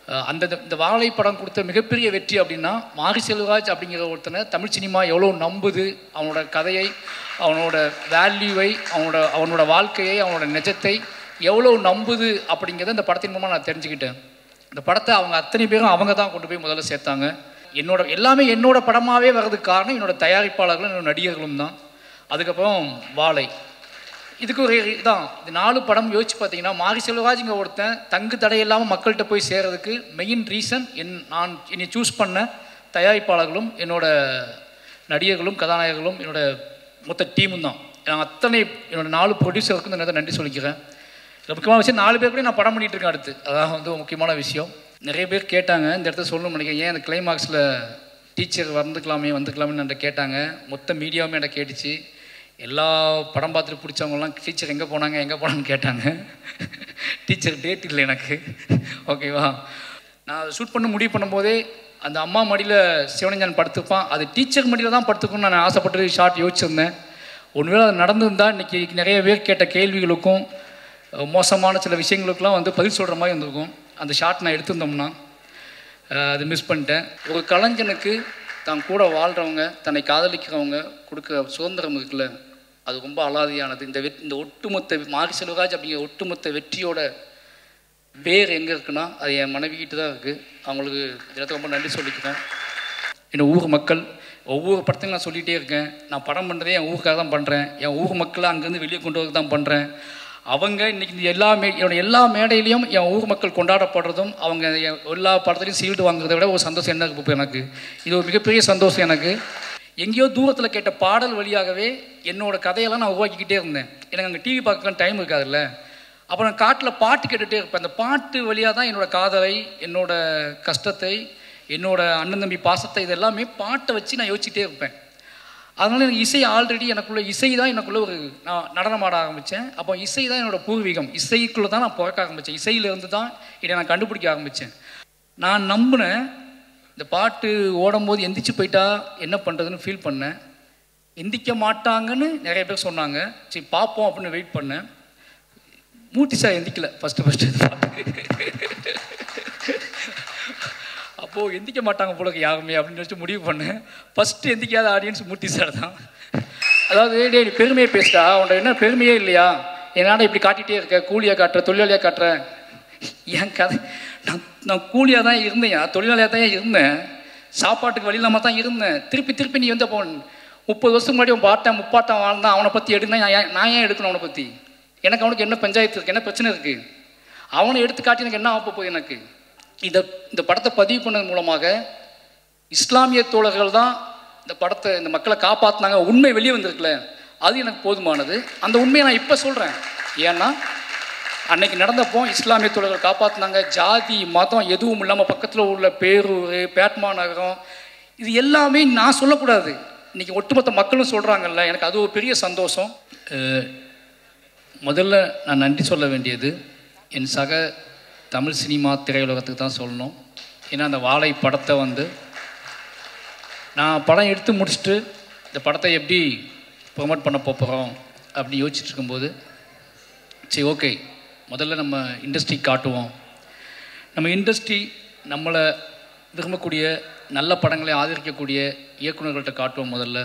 இந்த வாழை படம் கொடுத்த மிகப்பெரிய வெற்றி அப்படின்னா மாரி செல்வராஜ் அப்படிங்கிற ஒருத்தனை தமிழ் சினிமா எவ்வளோ நம்புது, அவனோட கதையை, அவனோட வேல்யூவை, அவனோட வாழ்க்கையை, அவனோட நிஜத்தை எவ்வளோ நம்புது அப்படிங்கிறத இந்த படத்தின் மூலமாக நான் தெரிஞ்சுக்கிட்டேன். இந்த படத்தை அவங்க அத்தனை பேரும் அவங்க தான் கொண்டு போய் முதல்ல சேர்த்தாங்க. எல்லாமே என்னோட படமாகவே வர்றதுக்கு காரணம் என்னோடய தயாரிப்பாளர்களும் என்னோட நடிகர்களும் தான். அதுக்கப்புறம் வாழை, இதுக்கு ஒரு இதான் இந்த 4 படம் யோசிச்சு பார்த்தீங்கன்னா மாரி செல்வராஜுங்க ஒருத்தன் தங்கு தடையில்லாமல் மக்கள்கிட்ட போய் சேர்றதுக்கு மெயின் ரீசன் நான் என்னை சூஸ் பண்ண தயாரிப்பாளர்களும் என்னோட நடிகர்களும் கதாநாயகர்களும் என்னோட மொத்த டீமும் தான். நான் அத்தனை என்னோட 4 ப்ரொடியூசருக்கும் இந்த நேரத்தை நன்றி சொல்லிக்கிறேன். முக்கியமான விஷயம் 4 பேர் கூட நான் படம் பண்ணிகிட்டு இருக்கேன் அடுத்து. அதான் வந்து முக்கியமான விஷயம். நிறைய பேர் கேட்டாங்க இந்த இடத்த சொல்லணும்னு நினைக்கிறேன், ஏன் அந்த கிளைமாக்ஸில் டீச்சர் வந்துக்கலாமேன்னு என்கிட்ட கேட்டாங்க. மொத்த மீடியாவுமே என்கிட்ட கேட்டுச்சு. எல்லா படம் பார்த்துட்டு பிடிச்சவங்கலாம் டீச்சர் எங்கே போனாங்கன்னு கேட்டாங்க. டீச்சர் டேட் இல்லை எனக்கு, ஓகேவா. நான் ஷூட் பண்ண முடிவு பண்ணும்போதே அந்த அம்மா மடியில் சிவனஞ்சான் படுத்துப்பான், அது டீச்சர் மடியில் தான் படுத்துக்கணும்னு நான் ஆசைப்பட்டு ஷார்ட் யோசிச்சிருந்தேன். ஒருவேளை அது நடந்திருந்தால் இன்றைக்கி நிறைய பேர் கேட்ட கேள்விகளுக்கும் மோசமான சில விஷயங்களுக்கெல்லாம் வந்து பதில் சொல்கிற மாதிரி இருந்திருக்கும். அந்த ஷார்ட் நான் எடுத்திருந்தோம்னா அது மிஸ் பண்ணிட்டேன். ஒரு கலைஞனுக்கு தான் கூட வாழ்கிறவங்க, தன்னை காதலிக்கிறவங்க கொடுக்குற சுதந்திரம் இருக்குல்ல, அது ரொம்ப அலாதியானது. இந்த ஒட்டுமொத்த மாரி செல்வராஜ் அப்படிங்கிற ஒட்டுமொத்த வெற்றியோட வேர் எங்கே இருக்குன்னா அது என் மனைவிக்கிட்ட தான் இருக்குது. அவங்களுக்கு இடத்துக்கு ரொம்ப நன்றி சொல்லிக்கிறேன். என் ஊர் மக்கள் ஒவ்வொரு படத்தையும் நான் சொல்லிகிட்டே இருக்கேன், நான் படம் பண்ணுறதே என் ஊருக்காக தான் பண்ணுறேன், என் ஊர் மக்களை அங்கேருந்து வெளியே கொண்டு வரது தான் பண்ணுறேன். அவங்க இன்றைக்கி என்னோட எல்லா மேடையிலையும் என் ஊர் மக்கள் கொண்டாடப்படுறதும் அவங்க எல்லா படத்துலையும் சீல்டு வாங்குறதை விட ஒரு சந்தோஷம் என்ன இருக்குது இப்போ எனக்கு. இது ஒரு மிகப்பெரிய சந்தோஷம் எனக்கு. எங்கேயோ தூரத்தில் கேட்ட பாடல் வழியாகவே என்னோடய கதையெல்லாம் நான் உருவாக்கிக்கிட்டே இருந்தேன். எனக்கு அங்கே டிவி பார்க்க டைம் இருக்காதுல்ல. அப்போ நான் காட்டில் பாட்டு கேட்டுகிட்டே இருப்பேன். அந்த பாட்டு வழியாக தான் என்னோடய காதலை, என்னோடய கஷ்டத்தை, என்னோடய அண்ணன் தம்பி பாசத்தை, இதெல்லாமே பாட்டை வச்சு நான் யோசிச்சுட்டே இருப்பேன். அதனால் எனக்கு இசை ஆல்ரெடி எனக்குள்ளே இசை தான் எனக்குள்ளே நான் நடனம் ஆட ஆரம்பித்தேன். அப்போ இசை தான் என்னோடய பூர்வீகம். இசைக்குள்ளே தான் நான் பிறக்க ஆரம்பித்தேன். இசையிலேருந்து தான் இதை நான் கண்டுபிடிக்க ஆரம்பித்தேன். நான் நம்பினேன் இந்த பாட்டு ஓடும்போது எந்திரிச்சு போயிட்டா என்ன பண்ணுறதுன்னு ஃபீல் பண்ணேன். எந்திரிக்க மாட்டாங்கன்னு நிறைய பேர் சொன்னாங்க. சரி பார்ப்போம் அப்படின்னு வெயிட் பண்ணேன். மூர்த்தி சார் எந்திக்கல ஃபஸ்ட்டு அப்போது எந்திக்க மாட்டாங்க போலக்கு யாருமே அப்படின்னு வச்சு முடிவு பண்ணேன். ஃபஸ்ட்டு எந்திக்காத ஆடியன்ஸ் மூர்த்தி சார் தான். அதாவது டே நீ பெருமையை பேசிட்டா, உன்ட என்ன பெருமையே இல்லையா, என்னால் இப்படி காட்டிகிட்டே இருக்க, கூலியாக காட்டுற, தொழிலாளியாக காட்டுறேன். என் கதை நான் கூலியாக தான் இருந்தேன், தொழிலாளியாக தான் இருந்தேன், சாப்பாட்டுக்கு வழி இல்லாமல் தான் இருந்தேன். திருப்பி நீ வந்து அப்போ 30 வருஷத்துக்கு முன்னாடி உன் பாட்டன் முப்பாட்டம் வாழ்ந்தான், அவனை பற்றி எடுனா நான் ஏன் எடுக்கணும்? அவனை பற்றி எனக்கு அவனுக்கு என்ன பஞ்சாயத்து இருக்குது, என்ன பிரச்சனை இருக்குது? அவனை எடுத்து காட்டி எனக்கு என்ன ஆக போகுது? எனக்கு இந்த படத்தை பதிவு பண்ணது மூலமாக இஸ்லாமிய தோழர்கள் தான் இந்த மக்களை காப்பாற்றினாங்க. உண்மை வெளியே வந்திருக்குல்ல, அது எனக்கு போதுமானது. அந்த உண்மையை நான் இப்போ சொல்கிறேன். ஏன்னா அன்னைக்கு நடந்தப்போ இஸ்லாமிய தோழர்கள் காப்பாற்றினாங்க. ஜாதி மதம் எதுவும் இல்லாமல் பக்கத்தில் உள்ள பேரூர், பேட்மா நகரம், இது எல்லாமே நான் சொல்லக்கூடாது, இன்றைக்கி ஒட்டுமொத்த மக்களும் சொல்கிறாங்கல்ல. எனக்கு அது ஒரு பெரிய சந்தோஷம். முதல்ல நான் நன்றி சொல்ல வேண்டியது என் சக தமிழ் சினிமா திரையுலகத்துக்கு தான் சொல்லணும். ஏன்னா அந்த வாழை படத்தை வந்து நான் படம் எடுத்து முடிச்சுட்டு இந்த படத்தை எப்படி ப்ரொமோட் பண்ண போகிறோம் அப்படின்னு யோசிச்சுட்டு இருக்கும்போது, சரி ஓகே முதல்ல நம்ம இண்டஸ்ட்ரி காட்டுவோம், நம்ம இண்டஸ்ட்ரி நம்மளை விரும்பக்கூடிய நல்ல படங்களை ஆதரிக்கக்கூடிய இயக்குநர்கள்ட்ட காட்டுவோம், முதல்ல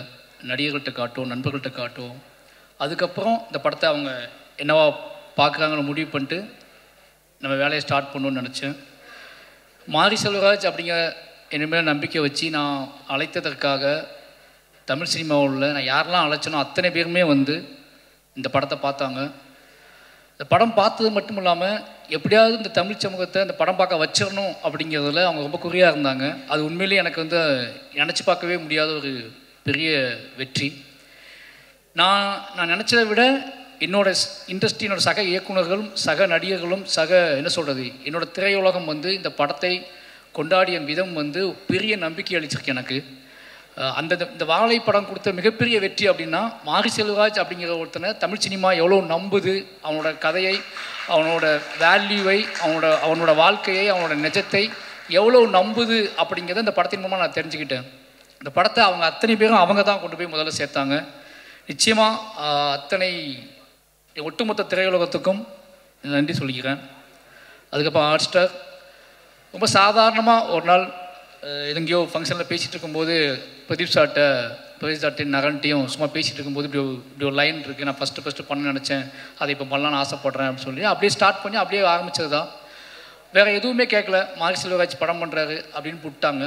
நடிகர்கள்ட்ட காட்டுவோம், நண்பர்கள்ட்ட காட்டுவோம். அதுக்கப்புறம் இந்த படத்தை அவங்க என்னவா பார்க்குறாங்கன்னு முடிவு பண்ணிட்டு நம்ம வேலையை ஸ்டார்ட் பண்ணணும்னு நினச்சேன். மாரி செல்வராஜ் அப்படிங்கிற என் மேலே நம்பிக்கை வச்சு நான் அழைத்ததற்காக தமிழ் சினிமாவில் நான் யாரெல்லாம் அழைச்சனோ அத்தனை பேருமே வந்து இந்த படத்தை பார்த்தாங்க. இந்த படம் பார்த்தது மட்டும் இல்லாமல் எப்படியாவது இந்த தமிழ் சமூகத்தை இந்த படம் பார்க்க வச்சிடணும் அப்படிங்கிறதுல அவங்க ரொம்ப குறியாக இருந்தாங்க. அது உண்மையிலேயே எனக்கு வந்து நினச்சி பார்க்கவே முடியாத ஒரு பெரிய வெற்றி. நான் நினச்சதை விட என்னோடய இண்டஸ்ட்ரியினோட சக இயக்குநர்களும் சக நடிகர்களும் என்னோட திரையுலகம் வந்து இந்த படத்தை கொண்டாடிய விதம் வந்து பெரிய நம்பிக்கை அளிச்சிருக்கு எனக்கு. இந்த வாழை படம் கொடுத்த மிகப்பெரிய வெற்றி அப்படின்னா மாரி செல்வராஜ் அப்படிங்கிற ஒருத்தனை தமிழ் சினிமா எவ்வளோ நம்புது, அவனோட கதையை, அவனோட வேல்யூவை, அவனோட வாழ்க்கையை, அவனோட நிஜத்தை எவ்வளோ நம்புது அப்படிங்கிறத இந்த படத்தின் மூலமாக நான் தெரிஞ்சுக்கிட்டேன். இந்த படத்தை அவங்க அத்தனை பேரும் அவங்க தான் கொண்டு போய் முதல்ல சேர்த்தாங்க. நிச்சயமாக அத்தனை ஒட்டுமொத்த திரையுலகத்துக்கும் நன்றி சொல்லிக்கிறேன். அதுக்கப்புறம் ஹாட் ஸ்டார் ரொம்ப சாதாரணமாக ஒரு நாள் எங்கேயோ ஃபங்க்ஷனில் பேசிகிட்டு இருக்கும்போது பிரதீப் சார்ட்ட நகன்ட்டையும் சும்மா பேசிகிட்டு இருக்கும்போது இப்படி ஒரு லைன் இருக்குது, நான் ஃபஸ்ட்டு பண்ண நினச்சேன், அதை இப்போ பண்ணலான்னு ஆசைப்பட்றேன் அப்படின்னு சொல்லி அப்படியே ஸ்டார்ட் பண்ணி அப்படியே ஆரம்பித்தது தான். வேறு எதுவுமே கேட்கல. மாரி செல்வராஜ் படம் பண்ணுறாரு அப்படின்னு விட்டாங்க.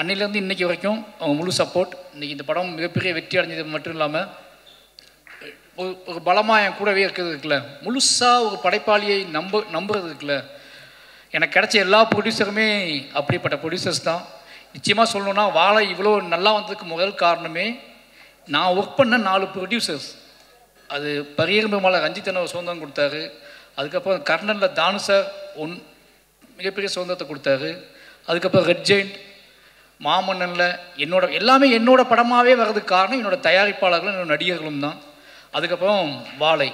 அன்னையிலேருந்து இன்றைக்கி வரைக்கும் அவங்க முழு சப்போர்ட். இன்றைக்கி இந்த படம் மிகப்பெரிய வெற்றி அடைஞ்சது மட்டும் இல்லாமல் ஒரு பலமாக என் கூடவே இருக்கிறது இருக்குல்ல, முழுசாக ஒரு படைப்பாளியை நம்புறது இருக்குல்ல, எனக்கு கிடைச்ச எல்லா ப்ரொடியூசருமே அப்படிப்பட்ட ப்ரொடியூசர்ஸ் தான். நிச்சயமாக சொல்லணுன்னா வாழை இவ்வளோ நல்லா வந்ததுக்கு முதல் காரணமே நான் ஒர்க் பண்ண 4 ப்ரொடியூசர்ஸ். அது பரியர் பெருமாளை ரஞ்சித் அண்ணா சுதந்திரம் கொடுத்தாரு. அதுக்கப்புறம் கர்ணனில் தானு சார் மிகப்பெரிய சுதந்திரத்தை கொடுத்தாரு. அதுக்கப்புறம் ரெட் ஜெயிண்ட், மாமன்னனில் எல்லாமே என்னோட படமாகவே வர்றதுக்கு காரணம் என்னோடய தயாரிப்பாளர்களும் என்னோட நடிகர்களும் தான். அதுக்கப்புறம் வாழை,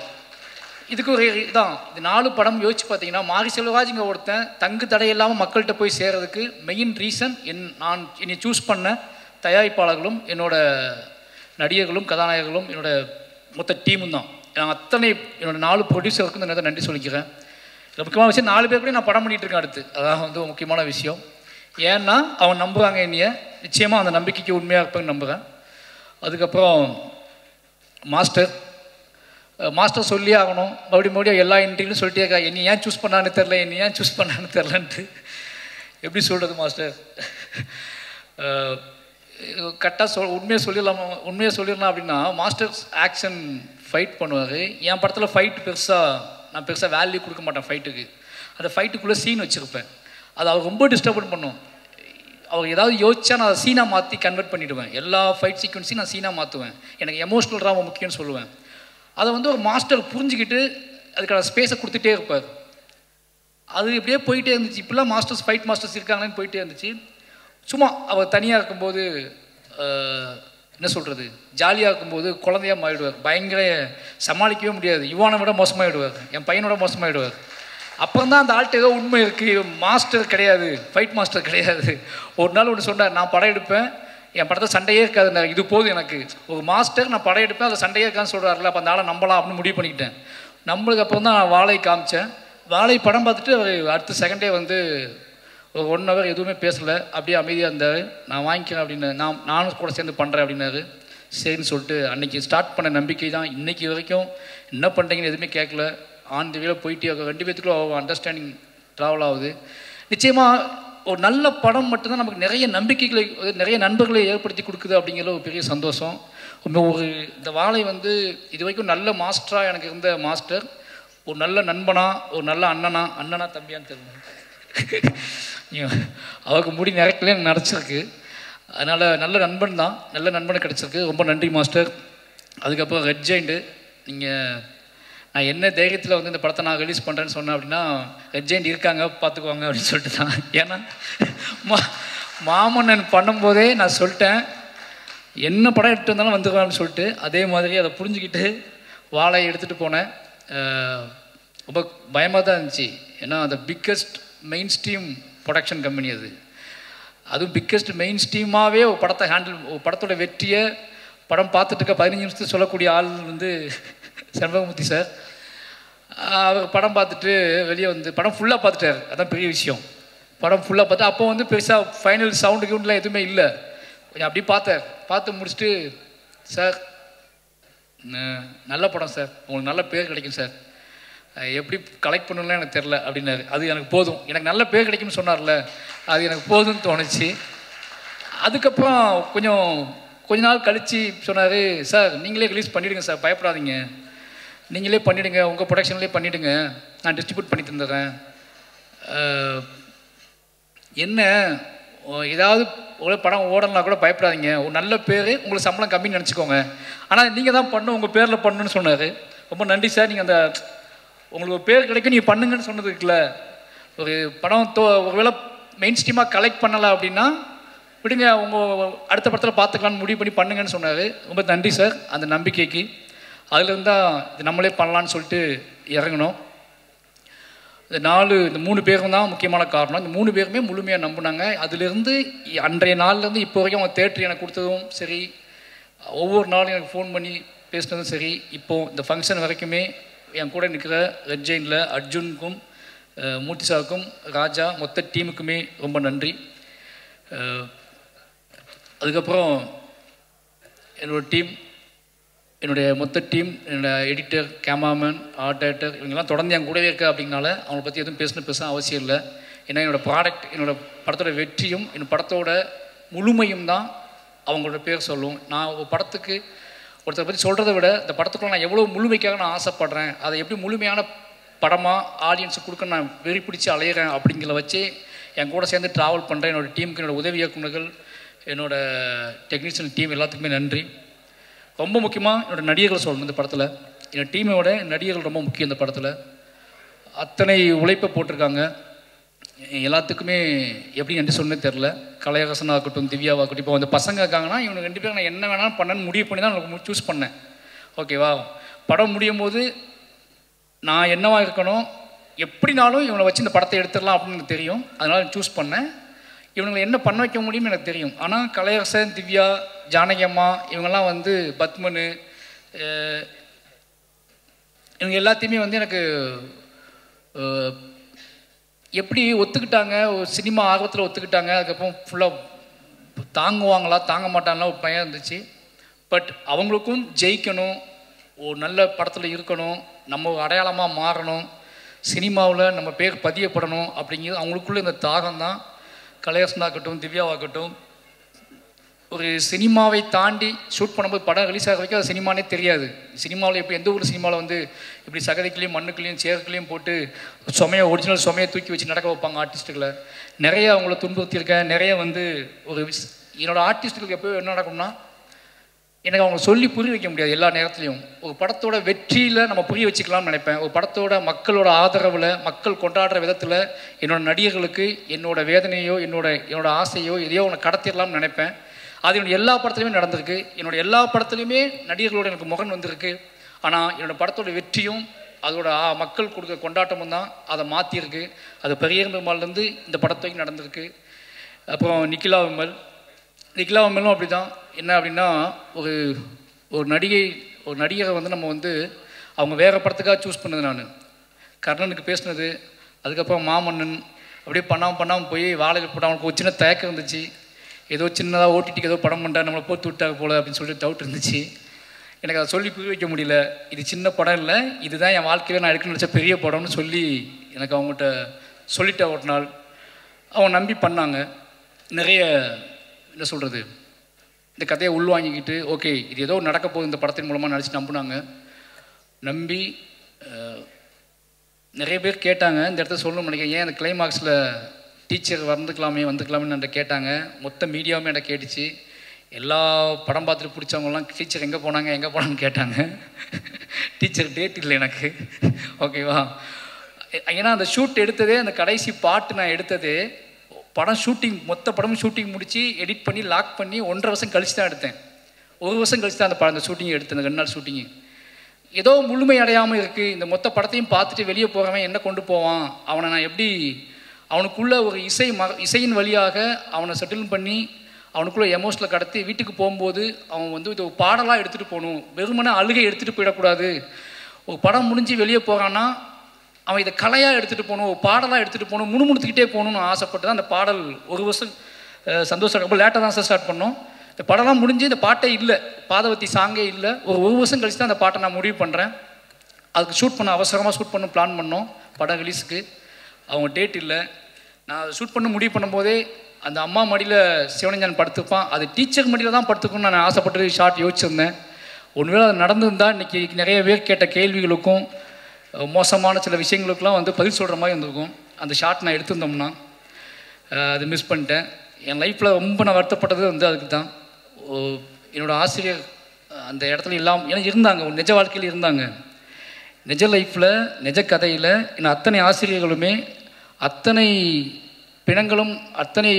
இதுக்கு ஒரு இதான். இது 4 படம் யோசிச்சு பார்த்தீங்கன்னா மாரி செல்வராஜுங்க ஒருத்தன் தங்கு தடையில்லாமல் மக்கள்கிட்ட போய் சேர்றதுக்கு மெயின் ரீசன் நான் என்னை சூஸ் பண்ண தயாரிப்பாளர்களும் என்னோட நடிகர்களும் கதாநாயகர்களும் என்னோட மொத்த டீமும் தான். நான் என்னோட 4 ப்ரொடியூசருக்கும் இந்த நன்றி சொல்லிக்கிறேன். இதில் முக்கியமான விஷயம் 4 பேர் கூட நான் படம் பண்ணிகிட்டு இருக்கேன் அடுத்து. அதான் வந்து முக்கியமான விஷயம். ஏன்னா அவன் நம்புகிறாங்க என்னைய, நிச்சயமாக அந்த நம்பிக்கைக்கு உண்மையாக இருப்பேன்னு நம்புகிறேன். அதுக்கப்புறம் மாஸ்டர் சொல்லி ஆகணும். மறுபடியும் எல்லா இன்டர்வியூலும் சொல்லிட்டே இருக்கா, என்னை ஏன் சூஸ் பண்ணான்னு தெரிலன்ட்டு. எப்படி சொல்கிறது மாஸ்டர்? கரெக்டாக உண்மையாக சொல்லிடலாம் அப்படின்னா, மாஸ்டர் ஆக்ஷன் ஃபைட் பண்ணுவார். என் படத்தில் நான் பெருசாக வேல்யூ கொடுக்க மாட்டேன் ஃபைட்டுக்கு. அந்த ஃபைட்டுக்குள்ளே சீன் வச்சுருப்பேன். அது அவர் ரொம்ப டிஸ்டர்பன் பண்ணும். அவர் ஏதாவது யோசிச்சா நான் அதை சீனாக மாற்றி கன்வெர்ட் பண்ணிவிடுவேன். எல்லா ஃபைட் சீக்வன்ஸையும் நான் சீனாக மாற்றுவேன். எனக்கு எமோஷ்னல் ரொம்ப முக்கியம்னு சொல்லுவேன். அதை வந்து ஒரு மாஸ்டர் புரிஞ்சுக்கிட்டு அதுக்கான ஸ்பேஸை கொடுத்துட்டே இருப்பார். அது இப்படியே போயிட்டே இருந்துச்சு. இப்போலாம் ஃபைட் மாஸ்டர்ஸ் இருக்காங்களேன்னு போயிட்டே இருந்துச்சு. சும்மா அவர் தனியாக இருக்கும்போது என்ன சொல்கிறது, ஜாலியாக இருக்கும்போது குழந்தையாக மாறிடுவார். பயங்கர சமாளிக்கவே முடியாது. இவானை விட மோசமாகிடுவார், என் பையனோட மோசமாகிடுவார். அப்புறம் தான் அந்த ஆள்கிட்ட ஏதோ உண்மை இருக்குது, மாஸ்டர் கிடையாது, ஃபைட் மாஸ்டர் கிடையாது. ஒரு நாள் ஒன்று சொன்னார், நான் படம் எடுப்பேன், என் படத்தை சண்டையே இருக்காது, இது போதும் எனக்கு. ஒரு மாஸ்டர் நான் படம் எடுப்பேன், அதில் சண்டையே இருக்கான்னு சொல்கிறாருல, அப்போ அந்த ஆளை நம்பலாம் அப்படின்னு முடிவு பண்ணிக்கிட்டேன். நம்மளுக்கு அப்புறம் தான் நான் வாழை காமிச்சேன். வாழை படம் பார்த்துட்டு அவர் அடுத்த செகண்டே வந்து ஒரு 1 hour எதுவுமே பேசலை, அப்படியே அமைதியாக இருந்தார். நான் வாங்கிக்கிறேன் அப்படின்னு, நானும் கூட சேர்ந்து பண்ணுறேன் அப்படின்னாரு. சரின்னு சொல்லிட்டு அன்றைக்கி ஸ்டார்ட் பண்ண நம்பிக்கை தான் இன்றைக்கி வரைக்கும். என்ன பண்ணுறீங்கன்னு எதுவுமே கேட்கல, ஆன் தி வேல போயிட்டே 2 பேத்துக்குள்ள அண்டர்ஸ்டாண்டிங் ட்ராவல் ஆகுது. நிச்சயமாக ஒரு நல்ல படம் மட்டும்தான் நமக்கு நிறைய நம்பிக்கைகளை, நிறைய நண்பர்களை ஏற்படுத்தி கொடுக்குது அப்படிங்கிற ஒரு பெரிய சந்தோஷம். இந்த வாழை வந்து இது வரைக்கும் நல்ல மாஸ்டராக எனக்கு இருந்த மாஸ்டர், ஒரு நல்ல நண்பனா, ஒரு நல்ல அண்ணனா தம்பியான்னு தெரியும். அவருக்கு முடி நிறைக்கலன்னு நினச்சிருக்கு. அதனால் நல்ல நண்பன் தான், நல்ல நண்பனை கிடச்சிருக்கு. ரொம்ப நன்றி மாஸ்டர். அதுக்கப்புறம் ரெட் ஜெயிண்ட்டு, நான் என்ன தைரியத்தில் வந்து இந்த படத்தை நான் ரிலீஸ் பண்ணுறேன்னு சொன்னேன் அப்படின்னா, ரெட் ஜெயிண்ட் இருக்காங்க பார்த்துக்குவாங்க அப்படின்னு சொல்லிட்டு தான். ஏன்னா மாமன்னன் பண்ணும்போதே நான் சொல்லிட்டேன், என்ன படம் எடுத்து வந்தாலும் வந்துக்குவான்னு சொல்லிட்டு. அதே மாதிரி அதை புரிஞ்சுக்கிட்டு வாழையை எடுத்துகிட்டு போனேன். ரொம்ப பயமாக தான் இருந்துச்சு. ஏன்னா அந்த biggest main stream production company அதுவும் பிக்கஸ்ட் மெயின் ஸ்ட்ரீமாகவே ஒரு படத்தோட வெற்றியை படம் பார்த்துட்டு இருக்க 15 நிமிஷத்துக்கு சொல்லக்கூடிய ஆள் வந்து செண்பகமூர்த்தி சார். அவர் படம் பார்த்துட்டு வெளியே வந்து படம் ஃபுல்லாக பார்த்துட்டார். அதான் பெரிய விஷயம். படம் ஃபுல்லாக பார்த்து அப்போ வந்து பெருசாக ஃபைனல் சவுண்டுலாம் எதுவுமே இல்லை. கொஞ்சம் அப்படி பார்த்து முடிச்சுட்டு, சார் நல்ல படம் சார், உங்களுக்கு நல்ல பேர் கிடைக்கும் சார், எப்படி கலெக்ட் பண்ணணும்லாம் எனக்கு தெரில அப்படின்னாரு. அது எனக்கு போதும், எனக்கு நல்ல பேர் கிடைக்கும்னு சொன்னார்ல, அது எனக்கு போதும்னு தோணுச்சு. அதுக்கப்புறம் கொஞ்ச நாள் கழித்து சொன்னார், சார் நீங்களே ரிலீஸ் பண்ணிவிடுங்க சார், பயப்படாதீங்க, நீங்களே பண்ணிவிடுங்க, உங்கள் ப்ரொடக்ஷன்லேயே பண்ணிவிடுங்க, நான் டிஸ்ட்ரிபியூட் பண்ணி தந்துடுறேன். என்ன ஏதாவது ஒரு படம் ஓடலாம் கூட பயப்படாதீங்க, ஒரு நல்ல பேர், உங்களுக்கு சம்பளம் கம்மின்னு நினச்சிக்கோங்க, ஆனால் நீங்கள் தான் பண்ணணும், உங்கள் பேரில் பண்ணணுன்னு சொன்னார். ரொம்ப நன்றி சார், நீங்கள் அந்த உங்களுக்கு ஒரு பேர் கிடைக்கும் நீங்கள் பண்ணுங்கன்னு சொன்னது இருக்குல்ல. ஒரு படம் ஒருவேளை மெயின் ஸ்ட்ரீமாக கலெக்ட் பண்ணலை அப்படின்னா விடுங்க, உங்கள் அடுத்த படத்தில் பார்த்துக்கலான்னு முடிவு பண்ணி பண்ணுங்கன்னு சொன்னார். ரொம்ப நன்றி சார் அந்த நம்பிக்கைக்கு. அதுலேருந்து தான் இது நம்மளே பண்ணலான்னு சொல்லிட்டு இறங்கணும். இந்த 3 பேரும் தான் முக்கியமான காரணம். இந்த 3 பேருமே முழுமையாக நம்பினாங்க. அதுலேருந்து அன்றைய நாள்லேருந்து இப்போ வரைக்கும் அவங்க தேட்டர் எனக்கு கொடுத்ததும் சரி, ஒவ்வொரு நாளும் எனக்கு ஃபோன் பண்ணி பேசினதும் சரி, இப்போது இந்த ஃபங்க்ஷன் வரைக்குமே என் கூட நிற்கிற ரெட் ஜெயினில் அர்ஜுனுக்கும் மூர்த்தி சாருக்கும் ராஜா மொத்த டீமுக்குமே ரொம்ப நன்றி. அதுக்கப்புறம் என்னோடய டீம், என்னுடைய மொத்த டீம், என்னோடய எடிட்டர், கேமராமேன், ஆர்ட் டைரக்டர், இவங்கெல்லாம் தொடர்ந்து என் கூடவே இருக்கா அப்படின்னால அவங்கள பற்றி எதுவும் பேச அவசியம் இல்லை. ஏன்னா என்னோடய ப்ராடக்ட், என்னோடய படத்தோட வெற்றியும் என் படத்தோட முழுமையும் தான் அவங்களோட பேர் சொல்லும். நான் ஒரு படத்துக்கு ஒருத்தரை பற்றி சொல்கிறத விட இந்த படத்துக்குள்ள நான் எவ்வளோ முழுமைக்காக நான் ஆசைப்பட்றேன், அதை எப்படி முழுமையான படமாக ஆடியன்ஸுக்கு கொடுக்க நான் வெறி பிடிச்சி அலையிறேன் அப்படிங்கிறத வச்சு என் கூட சேர்ந்து ட்ராவல் பண்ணுறேன். என்னோடய டீமுக்கு, என்னோடய உதவி இயக்குநர்கள், என்னோடய டெக்னீஷியன் டீம் எல்லாத்துக்குமே நன்றி. ரொம்ப முக்கியமாக என்னோடய நடிகர்கள் சொல்லணும். இந்த படத்தில் என்னோடய டீமோட நடிகர்கள் ரொம்ப முக்கியம். இந்த படத்தில் அத்தனை உழைப்பை போட்டிருக்காங்க. எல்லாத்துக்குமே எப்படி நன்றி சொன்னே தெரில. கலையரசனாகட்டும், திவ்யாவாகட்டும். இப்போ அந்த பசங்க இருக்காங்கன்னா இவங்க 2 பேரும் நான் என்ன வேணாலும் பண்ணேன்னு முடிவு பண்ணி தான் எனக்கு சூஸ் பண்ணேன். ஓகேவா? படம் முடியும் போது நான் என்னவாக இருக்கணும், எப்படினாலும் இவங்களை வச்சு இந்த படத்தை எடுத்துடலாம் அப்படின்னு எனக்கு தெரியும். அதனால் சூஸ் பண்ணேன். இவங்களை என்ன பண்ண வைக்க முடியும்னு எனக்கு தெரியும். ஆனால் கலையரசன், திவ்யா, ஜானகி அம்மா இவங்கெல்லாம் வந்து பத்மனு இவங்க எல்லாத்தையுமே வந்து எனக்கு எப்படி ஒத்துக்கிட்டாங்க, ஒரு சினிமா ஆர்வத்தில் ஒத்துக்கிட்டாங்க. அதுக்கப்புறம் ஃபுல்லாக தாங்குவாங்களா தாங்க மாட்டாங்களா ஒரு பயம் இருந்துச்சு. பட் அவங்களுக்கும் ஜெயிக்கணும், ஒரு நல்ல படத்தில் இருக்கணும், நம்ம ஒரு அடையாளமாக மாறணும், சினிமாவில் நம்ம பேர் பதியப்படணும் அப்படிங்கிறது அவங்களுக்குள்ளே இந்த தாகம் தான். கலையரசனாகட்டும், திவ்யாவாகட்டும், ஒரு சினிமாவை தாண்டி ஷூட் பண்ணும்போது படம் ரிலீஸ் ஆக வரைக்கும் அது சினிமானே தெரியாது. சினிமாவில் எப்படி எந்த ஒரு சினிமாவில் வந்து இப்படி சகதிக்குள்ளேயும் மண்ணுக்குள்ளேயும் சேருக்குள்ளேயும் போட்டு ஒரிஜினல் சுமையை தூக்கி வச்சு நடக்க வைப்பாங்க ஆர்டிஸ்ட்டுகளை. நிறைய அவங்கள துன்புறுத்தியிருக்கேன். நிறைய வந்து ஒரு என்னோடய ஆர்டிஸ்ட்டுகளுக்கு எப்போ என்ன நடக்கும்னா, எனக்கு அவங்க சொல்லி புரிய வைக்க முடியாது எல்லா நேரத்துலையும். ஒரு படத்தோட வெற்றியில் நம்ம புரிய வச்சுக்கலாம்னு நினைப்பேன். ஒரு படத்தோட மக்களோட ஆதரவில், மக்கள் கொண்டாடுற விதத்தில் என்னோடய நடிகர்களுக்கு என்னோடய வேதனையோ என்னோட ஆசையோ எதையோ ஒன்று கடத்திடலாம்னு நினைப்பேன். அது என்னோடய எல்லா படத்துலையுமே நடந்திருக்கு. என்னோடய எல்லா படத்துலையுமே நடிகர்களோட எனக்கு முகன் வந்திருக்கு. ஆனால் என்னோடய படத்தோட வெற்றியும் அதோட மக்கள் கொடுக்குற கொண்டாட்டமும் தான் அதை மாற்றிருக்கு. அது பெரியர் பெருமாள்லேருந்து இந்த படத்துக்கு நடந்திருக்கு. அப்புறம் நிக்கிலா விமலும் அப்படி தான். என்ன அப்படின்னா, ஒரு நடிகரை வந்து நம்ம வந்து அவங்க வேறு படத்துக்காக சூஸ் பண்ணது. நான் கர்ணனுக்கு பேசினது, அதுக்கப்புறம் மாமன்னன் அப்படியே பண்ணாமல் போய் வாழையில் போட்டு அவனுக்கு ஒரு சின்ன தயக்கம் இருந்துச்சு. ஏதோ சின்னதாக ஓடிடிக்கு ஏதோ படம் பண்ணுறா, நம்மளை போட்டு விட்டாங்க போல அப்படின்னு சொல்லிட்டு டவுட் இருந்துச்சு. எனக்கு அதை சொல்லி புரிய வைக்க முடியல. இது சின்ன படம் இல்லை, இதுதான் என் வாழ்க்கையில் நான் எடுக்கணும்னு நினச்ச பெரிய படம்னு சொல்லி எனக்கு அவங்ககிட்ட சொல்லிட்டேன். ஒரு நாள் அவங்க நம்பி பண்ணாங்க. நிறைய என்ன சொல்கிறது, இந்த கதையை உள்வாங்கிக்கிட்டு ஓகே இது ஏதோ நடக்க போகுது இந்த படத்தின் மூலமாக நினச்சி நம்பினாங்க. நம்பி நிறைய பேர் கேட்டாங்க, இந்த இடத்த சொல்லணும்னு நினைக்கிறேன், ஏன் அந்த கிளைமாக்ஸில் டீச்சர் வந்துக்கலாமேன்னு என்கிட்ட கேட்டாங்க. மொத்த மீடியாவுமே என்கிட்ட கேட்டுச்சு. எல்லா படம் பார்த்துட்டு பிடிச்சவங்கலாம் டீச்சர் எங்கே போனாங்கன்னு கேட்டாங்க. டீச்சர் டேட் இல்லை எனக்கு. ஓகேவா? ஏன்னா அந்த ஷூட் எடுத்ததே, அந்த கடைசி பாட்டு நான் எடுத்ததே மொத்த படமும் ஷூட்டிங் முடித்து எடிட் பண்ணி லாக் பண்ணி 1.5 வருஷம் கழிச்சு தான் எடுத்தேன். 1 வருஷம் கழிச்சு தான் அந்த ஷூட்டிங் எடுத்தேன். அந்த 2 நாள் ஷூட்டிங்கு ஏதோ முழுமை அடையாமல் இருக்குது. இந்த மொத்த படத்தையும் பார்த்துட்டு வெளியே போகிறவன் என்ன கொண்டு போவான், அவனை நான் எப்படி அவனுக்குள்ளே ஒரு இசையின் வழியாக அவனை செட்டில் பண்ணி அவனுக்குள்ளே எமோஷனில் கடத்தி வீட்டுக்கு போகும்போது அவன் வந்து இது ஒரு பாடலாக எடுத்துகிட்டு போகணும், வெறுமனே அழுகை எடுத்துகிட்டு போயிடக்கூடாது. ஒரு படம் முடிஞ்சு வெளியே போகிறான்னா அவன் இதை கலையாக எடுத்துகிட்டு போகணும், ஒரு பாடலாக எடுத்துகிட்டு போகணும், முணுமுணுத்துக்கிட்டே போகணும்னு ஆசைப்பட்டு தான் அந்த பாடல் 1 வருஷம் சந்தோஷம் ரொம்ப லேட்டாக தான் ஸ்டார்ட் பண்ணோம். இந்த படம்லாம் முடிஞ்சு இந்த பாட்டே இல்லை, பாதவத்தி சாங்கே இல்லை. ஒரு 1 வருஷம் கழிச்சு தான் அந்த பாட்டை நான் முடிவு பண்ணுறேன். அதுக்கு அவசரமாக ஷூட் பண்ண பிளான் பண்ணோம். படம் ரிலீஸுக்கு அவங்க டேட் இல்லை. நான் ஷூட் பண்ண முடிவு பண்ணும்போதே அந்த அம்மா மடியில் சிவனஞ்சான் படுத்துப்பான், அது டீச்சர் மடியில் தான் படுத்துக்கணும்னு நான் ஆசைப்பட்டு ஷார்ட் யோசிச்சிருந்தேன். ஒருவேளை அது நடந்திருந்தால் இன்றைக்கி நிறைய பேர் கேட்ட கேள்விகளுக்கும் மோசமான சில விஷயங்களுக்கெல்லாம் வந்து பதில் சொல்கிற மாதிரி இருந்திருக்கும். அந்த ஷார்ட் நான் எடுத்திருந்தோம்னா அது மிஸ் பண்ணிட்டேன். என் லைஃப்பில் ரொம்ப நான் வருத்தப்பட்டது வந்து அதுக்கு தான். என்னோடய ஆசிரியர் அந்த இடத்துல இல்லாமல் ஏன்னா இருந்தாங்க, ஒரு நிஜ வாழ்க்கையில் இருந்தாங்க. நிஜ லைஃப்பில் நிஜ கதையில் இன்னும் அத்தனை ஆசிரியர்களுமே அத்தனை பிணங்களும் அத்தனை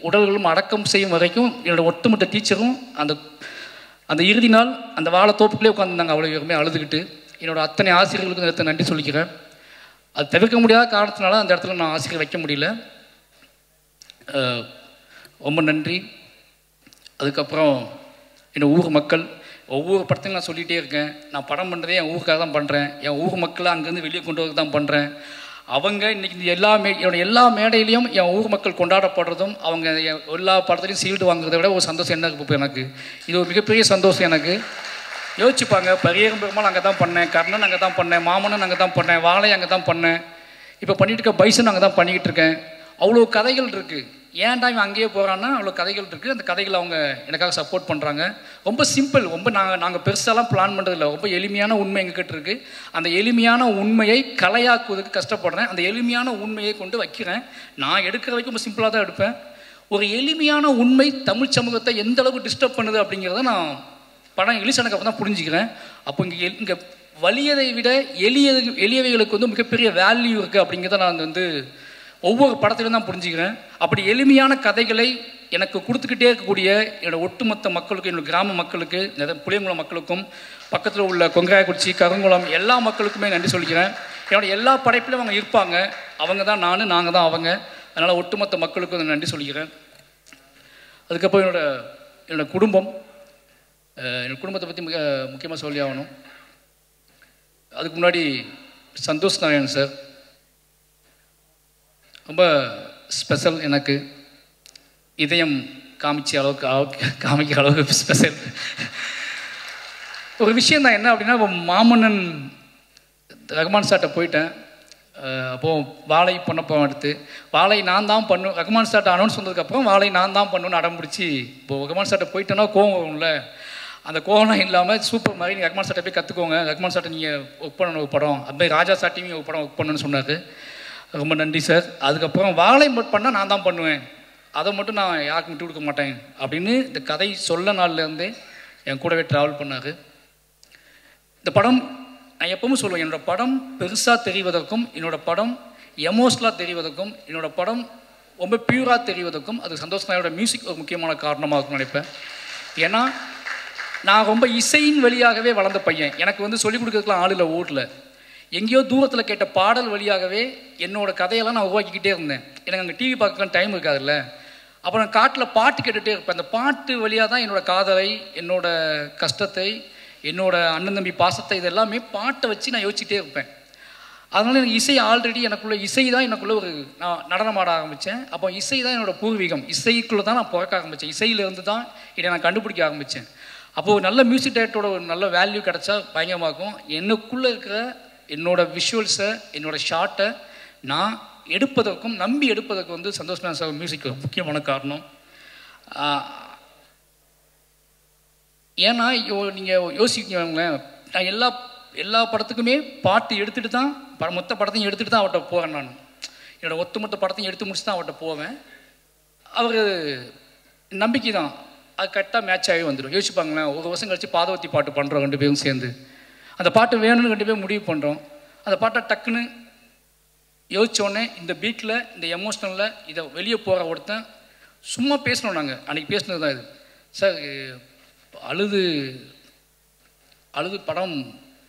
உடல்களும் அடக்கம் செய்யும் வரைக்கும் என்னோடய ஒட்டுமொத்த டீச்சரும் அந்த இறுதி நாள் அந்த வாழைத்தோப்புக்குள்ளே உட்காந்துருந்தாங்க. அவ்வளோ பேருமே அழுதுகிட்டு. என்னோடய அத்தனை ஆசிரியர்களுக்கு இந்த இடத்த நன்றி சொல்லிக்கிறேன். அது தவிர்க்க முடியாத காரணத்தினால அந்த இடத்துல நான் ஆசிரியர் வைக்க முடியல. ரொம்ப நன்றி. அதுக்கப்புறம் என்னோடய ஊர் மக்கள், ஒவ்வொரு படத்தையும் நான் சொல்லிகிட்டே இருக்கேன், நான் படம் பண்ணுறதே என் ஊருக்காக தான் பண்ணுறேன். என் ஊர் மக்களை அங்கேருந்து வெளியே கொண்டு வரது தான் பண்ணுறேன். அவங்க இன்றைக்கி இந்த என்னோட எல்லா மேடையிலையும் என் ஊர் மக்கள் கொண்டாடப்படுறதும் அவங்க எல்லா படத்துலையும் சீல்டு வாங்குறதை விட ஒரு சந்தோஷம் என்ன இருக்குது எனக்கு. இது ஒரு மிகப்பெரிய சந்தோஷம் எனக்கு. யோசிச்சுப்பாங்க, பரியேறும் பெருமாள் அங்கே தான் பண்ணேன், கர்ணன் அங்கே தான் பண்ணேன், மாமன்னன் அங்கே தான் பண்ணேன், வாழை அங்கே தான் பண்ணேன், இப்போ பண்ணிகிட்டு இருக்க பைசன் அங்கே தான் பண்ணிக்கிட்டு இருக்கேன். அவ்வளோ கதைகள் இருக்குது. ஏன்டா இவன் அங்கேயே போகிறான்னா அவ்வளோ கதைகள் இருக்குது. அந்த கதைகளை அவங்க எனக்காக சப்போர்ட் பண்ணுறாங்க. ரொம்ப சிம்பிள், ரொம்ப நாங்கள் பெருசாலாம் பிளான் பண்ணுறதில்ல. ரொம்ப எளிமையான உண்மை எங்ககிட்ட இருக்குது. அந்த எளிமையான உண்மையை கலையாக்குவதற்கு கஷ்டப்படுறேன். அந்த எளிமையான உண்மையை கொண்டு வைக்கிறேன். நான் எடுக்கிற வரைக்கும் ரொம்ப சிம்பிளாக தான் எடுப்பேன். ஒரு எளிமையான உண்மை தமிழ் சமூகத்தை எந்த அளவுக்கு டிஸ்டர்ப் பண்ணுது அப்படிங்கிறத நான் படம் ரிலீஸானதுக்கு அப்புறம் தான் புரிஞ்சுக்கிறேன். அப்போ இங்கே வலியதை விட எளியவைகளுக்கு வந்து மிகப்பெரிய வேல்யூ இருக்குது அப்படிங்கிறத நான் வந்து ஒவ்வொரு படத்திலும் தான் புரிஞ்சுக்கிறேன். அப்படி எளிமையான கதைகளை எனக்கு கொடுத்துக்கிட்டே இருக்கக்கூடிய என்னோடய ஒட்டுமொத்த மக்களுக்கும், என்னோடய கிராம மக்களுக்கு, புளியங்குளம் மக்களுக்கும், பக்கத்தில் உள்ள கொங்காயக்குறிச்சி, கருங்குளம் எல்லா மக்களுக்குமே நன்றி சொல்லிக்கிறேன். என்னோட எல்லா படைப்பிலும் அவங்க இருப்பாங்க. அவங்க தான் நாங்கள் தான் அவங்க. அதனால் ஒட்டுமொத்த மக்களுக்கும் நன்றி சொல்லிக்கிறேன். அதுக்கப்புறம் என்னோடய குடும்பம், என்னோடய குடும்பத்தை பற்றி முக்கியமாக சொல்லி ஆகணும். அதுக்கு முன்னாடி சந்தோஷ் நாராயணன் சார் ரொம்ப ஸ்பெஷல். எனக்கு இதயம் காமிக்கிற அளவுக்கு ஸ்பெஷல் ஒரு விஷயம் தான். என்ன அப்படின்னா, இப்போ மாமன்னன் ரகுமான் சார்கிட்ட போயிட்டேன். அப்போது வாழை பண்ணப்போ எடுத்து வாழை நான் தான் பண்ணும், ரகுமான் சார்ட்ட அனௌன்ஸ் வந்ததுக்கப்புறம் வாழை நான் தான் பண்ணுன்னு அடம் பிடிச்சி, இப்போது ரகுமான் சார்ட்ட போயிட்டேன்னா கோவம் வரும்ல, அந்த கோவம் இல்லாமல் சூப்பர் மாதிரி நீங்கள் ரகுமான் சார்ட்ட போய் கற்றுக்கோங்க, ரகுமான் சார்ட்ட நீங்கள் ஒர்க் பண்ணணும் ஒரு படம், அதுமாதிரி ராஜா சார்ட்டையும் ஒரு படம் ஒர்க் பண்ணணும்னு சொன்னார். ரொம்ப நன்றி சார். அதுக்கப்புறம் வாழை பண்ணால் நான் தான் பண்ணுவேன், அதை மட்டும் நான் யாருக்கும் விட்டு கொடுக்க மாட்டேன் அப்படின்னு இந்த கதை சொல்ல நாள்லேருந்தே என் கூடவே ட்ராவல் பண்ணார். இந்த படம் நான் எப்பவும் சொல்லுவேன், என்னோடய படம் பெருசாக தெரிவதற்கும், என்னோடய படம் எமோஷ்னலாக தெரிவதற்கும், என்னோடய படம் ரொம்ப பியூராக தெரிவதற்கும் அது சந்தோஷ் நாயோட மியூசிக் ஒரு முக்கியமான காரணமாக இருக்கும்னு நினைப்பேன். ஏன்னா நான் ரொம்ப இசையின் வழியாகவே வளர்ந்த பையன். எனக்கு வந்து சொல்லிக் கொடுக்கறதுக்குலாம் ஆள் இல்லை ஊரில். எங்கேயோ தூரத்தில் கேட்ட பாடல் வழியாகவே என்னோடய கதையெல்லாம் நான் உருவாக்கிக்கிட்டே இருந்தேன். எனக்கு அங்கே டிவி பார்க்கலாம் டைம் இருக்காதுல்ல. அப்போ நான் காட்டில் பாட்டு கேட்டுகிட்டே இருப்பேன். அந்த பாட்டு வழியாக தான் என்னோடய காதலை, என்னோடய கஷ்டத்தை, என்னோடய அண்ணன் தம்பி பாசத்தை, இதெல்லாமே பாட்டை வச்சு நான் யோசிச்சுட்டே இருப்பேன். அதனால் எனக்கு இசை ஆல்ரெடி எனக்குள்ள இசை தான் எனக்குள்ளே நான் நடனம் ஆட ஆரம்பித்தேன். அப்போ இசை தான் என்னோடய பூர்வீகம். இசைக்குள்ளே தான் நான் பிறக்க ஆரம்பித்தேன். இசையிலேருந்து தான் இதை நான் கண்டுபிடிக்க ஆரம்பித்தேன். அப்போது நல்ல மியூசிக் டைரக்டரோட ஒரு நல்ல வேல்யூ கிடச்சா பயங்கரமாக இருக்கும். எனக்குள்ளே இருக்கிற என்னோடய விஷுவல்ஸை, என்னோடய ஷார்ட்டை நான் எடுப்பதற்கும் நம்பி எடுப்பதற்கு வந்து சந்தோஷ் சார் மியூசிக் முக்கியமான காரணம். ஏன்னா நீங்கள் யோசிக்கங்களேன், நான் எல்லா படத்துக்குமே பாட்டு எடுத்துகிட்டு தான் மொத்த படத்தையும் எடுத்துகிட்டு தான் அவர்கிட்ட போகிறேன். நான் என்னோடய ஒட்டுமொத்த படத்தையும் எடுத்து முடிச்சு தான் அவர்கிட்ட போவேன். அவர் நம்பிக்கை தான், அது கரெக்டாக மேட்ச் ஆகி வந்துடும். யோசிப்பாங்களேன், ஒரு வருஷம் கழிச்சு பாதவத்தி பாட்டு பண்ணுறோம் 2 பேரும் சேர்ந்து, அந்த பாட்டு வேணும்னு 2 பேரும் முடிவு பண்ணுறோம். அந்த பாட்டை டக்குன்னு யோசித்தோடனே இந்த பீட்டில், இந்த எமோஷ்னலில் இதை வெளியே போகிற ஒருத்தன் சும்மா பேசணும். நாங்கள் அன்றைக்கி பேசினது தான் இது. சார் அழுது படம்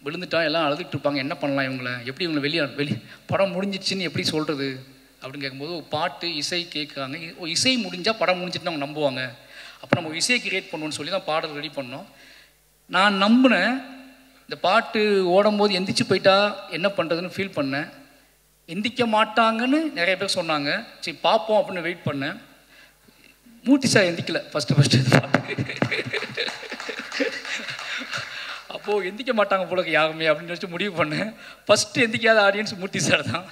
விழுந்துட்டா எல்லாம் அழுதுகிட்டு இருப்பாங்க, என்ன பண்ணலாம் இவங்களை, எப்படி இவங்களை வெளியே படம் முடிஞ்சிடுச்சின்னு எப்படி சொல்கிறது அப்படின்னு கேட்கும்போது ஒரு பாட்டு இசை கேட்குறாங்க. இசை முடிஞ்சால் படம் முடிஞ்சிட்டு அவங்க நம்புவாங்க. அப்போ நம்ம இசையை கிரியேட் பண்ணுவோன்னு சொல்லி தான் பாடல் ரெடி பண்ணோம். நான் நம்பினேன். இந்த பாட்டு ஓடும்போது எந்திரிச்சு போயிட்டா என்ன பண்ணுறதுன்னு ஃபீல் பண்ணேன். எந்திரிக்க மாட்டாங்கன்னு நிறைய பேர் சொன்னாங்க. சரி பார்ப்போம் அப்படின்னு வெயிட் பண்ணேன். மூர்த்தி சார் எந்திக்கல ஃபஸ்ட்டு அப்போது எந்திக்க மாட்டாங்க போல யாருமே அப்படின்னு நினச்சி முடிவு பண்ணேன். ஃபஸ்ட்டு எந்திக்காத ஆடியன்ஸ் மூர்த்தி சார் தான்.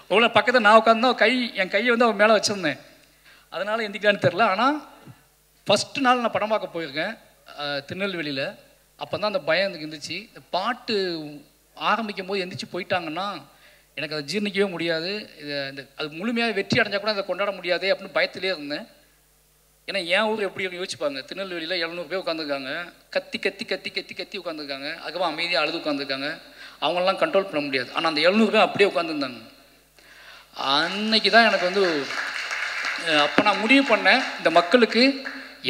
அவ்வளோ பக்கத்தில் நான் உட்காந்து என் கையை வந்து அவர் மேலே வச்சுருந்தேன், அதனால் எந்திக்கலான்னு தெரில. ஆனால் ஃபஸ்ட்டு நாள் நான் படம் பார்க்க போயிருக்கேன் திருநெல்வேலியில். அப்போ தான் அந்த பயம் எனக்கு இருந்துச்சு. இந்த பாட்டு ஆரம்பிக்கும் போது எந்திரிச்சு போயிட்டாங்கன்னா எனக்கு அதை ஜீர்ணிக்கவே முடியாது, அது முழுமையாக வெற்றி அடைஞ்சால் கூட அதை கொண்டாட முடியாது அப்படின்னு பயத்திலே இருந்தேன். ஏன்னா என் ஊர் எப்படி யோசிப்பாங்க, திருநெல்வேலியில் 700 பேர் உட்காந்துருக்காங்க, கத்தி கத்தி கத்தி கத்தி கத்தி உட்காந்துருக்காங்க, அதுக்கப்புறம் அமைதியாக அழுது உட்காந்துருக்காங்க, அவங்களெலாம் கண்ட்ரோல் பண்ண முடியாது. ஆனால் அந்த 700 பேர் அப்படியே உட்காந்துருந்தாங்க. அன்னைக்கு தான் எனக்கு வந்து அப்போ நான் முடிவு பண்ணேன், இந்த மக்களுக்கு